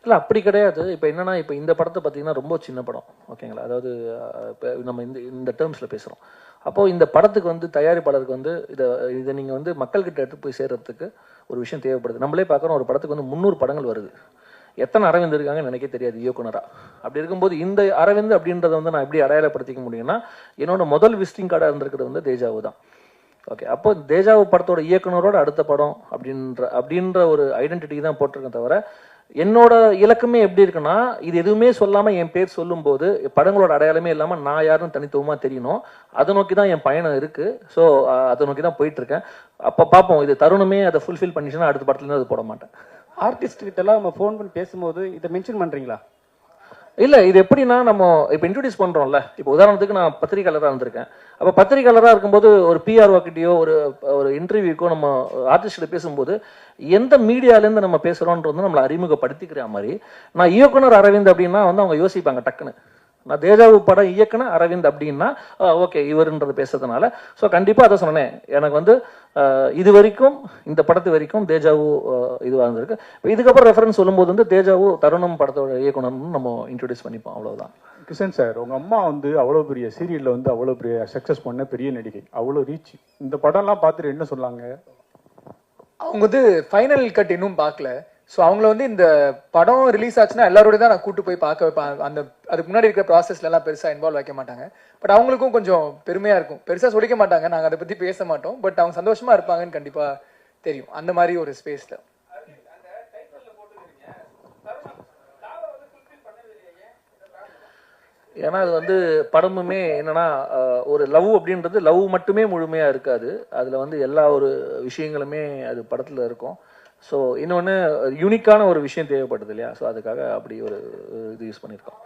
இல்லை, அப்படி கிடையாது. இப்போ என்னன்னா, இப்போ இந்த படத்தை பார்த்தீங்கன்னா ரொம்ப சின்ன படம், ஓகேங்களா? அதாவது இப்போ நம்ம இந்த டேர்ம்ஸில் பேசுகிறோம். அப்போது இந்த படத்துக்கு வந்து தயாரிப்பாளருக்கு வந்து இதை நீங்கள் வந்து மக்கள்கிட்ட எடுத்து போய் சேர்றதுக்கு ஒரு விஷயம் தேவைப்படுது. நம்மளே பார்க்குறோம், ஒரு படத்துக்கு வந்து 300 படங்கள் வருது. எத்தனை அரவிந்த் இருக்காங்கன்னு எனக்கே தெரியாது இயக்குனராக. அப்படி இருக்கும்போது இந்த அரவிந்த் அப்படின்றத வந்து நான் எப்படி அடையாளப்படுத்திக்க முடியும்னா, என்னோட முதல் விசிட்டிங் கார்டாக இருந்திருக்கிறது வந்து தேஜாவு தான். ஓகே, அப்போ தேஜாவு படத்தோட இயக்குனரோட அடுத்த படம் அப்படின்ற ஒரு ஐடென்டிட்டி தான் போட்டிருக்கேன். தவிர என்னோட இலக்குமே எப்படி இருக்குன்னா, இது எதுவுமே சொல்லாமல் என் பேர் சொல்லும்போது படங்களோட அடையாளமே இல்லாமல் நான் யாருன்னு தனித்துவமாக தெரியணும். அதை நோக்கி தான் என் பயணம் இருக்கு. ஸோ அதை நோக்கி தான் போயிட்டு இருக்கேன். அப்போ பார்ப்போம், இது தருணமே அதை ஃபுல்ஃபில் பண்ணிச்சுன்னா அடுத்த படத்துலேருந்து அது போட மாட்டேன். ஆர்டிஸ்ட் கிட்டலாம் நம்ம ஃபோன் பண்ணி பேசும்போது இதை மென்ஷன் பண்ணுறீங்களா? இல்லை, இது எப்படின்னா, நம்ம இப்போ இன்ட்ரடியூஸ் பண்ணுறோம்ல. இப்போ உதாரணத்துக்கு நான் பத்திரிகையாளராக இருந்திருக்கேன். அப்போ பத்திரிகையாளராக இருக்கும்போது ஒரு பிஆர்ஓ கிட்டேயோ ஒரு இன்டர்வியூக்கோ நம்ம ஆர்டிஸ்ட்கிட்ட பேசும்போது எந்த மீடியாலேருந்து நம்ம பேசுகிறோன்றது வந்து நம்மளை அறிமுகப்படுத்திக்கிற மாதிரி. நான் இயக்குனர் அரவிந்த் அப்படின்னா வந்து அவங்க யோசிப்பாங்க டக்குன்னு. நான் தேஜாவு படம் இயக்குனர் அரவிந்த் அப்படின்னா ஓகே இவருன்றது பேசுறதுனால. ஸோ கண்டிப்பாக அதை சொன்னேன். எனக்கு வந்து இது வரைக்கும் இந்த படத்து வரைக்கும் தேஜாவு இதுவாக இருந்திருக்கு. இதுக்கப்புறம் ரெஃபரன்ஸ் சொல்லும்போது வந்து தேஜாவு தருணம் படத்தோட இயக்குனர்னு நம்ம இன்ட்ரடியூஸ் பண்ணிப்போம், அவ்வளவுதான். கிஷன் சார், உங்க அம்மா வந்து அவ்வளோ பெரிய சீரியல்ல வந்து அவ்வளோ பெரிய சக்ஸஸ் பண்ண பெரிய நடிகை, அவ்வளோ ரீச். இந்த படம்லாம் பார்த்துட்டு என்ன சொன்னாங்க? அவங்க வந்து ஃபைனல் கட் இன்னும் பார்க்கல. ஸோ அவங்கள வந்து இந்த படம் ரிலீஸ் ஆச்சுன்னா எல்லாரோட தான் நான் கூட்டு போய் பார்க்க வைப்பேன். அதுக்கு முன்னாடி இருக்கிற ப்ராசஸ்ல எல்லாம் பெருசாக இன்வால்வ் வைக்க மாட்டாங்க. பட் அவங்களுக்கும் கொஞ்சம் பெருமையா இருக்கும். பெருசாக சொல்லிக்க மாட்டாங்க, நாங்கள் அதை பற்றி பேச மாட்டோம். பட் அவங்க சந்தோஷமா இருப்பாங்கன்னு கண்டிப்பாக தெரியும். அந்த மாதிரி ஒரு ஸ்பேஸ்ல ஏன்னா அது வந்து படமுமே என்னன்னா, ஒரு லவ் அப்படின்றது லவ் மட்டுமே முழுமையா இருக்காது. அதுல வந்து எல்லா ஒரு விஷயங்களுமே அது படத்துல இருக்கும். ஸோ இன்னொன்று யூனிக்கான ஒரு விஷயம் தேவைப்படுது இல்லையா? ஸோ அதுக்காக அப்படி ஒரு இது யூஸ் பண்ணியிருக்கோம்.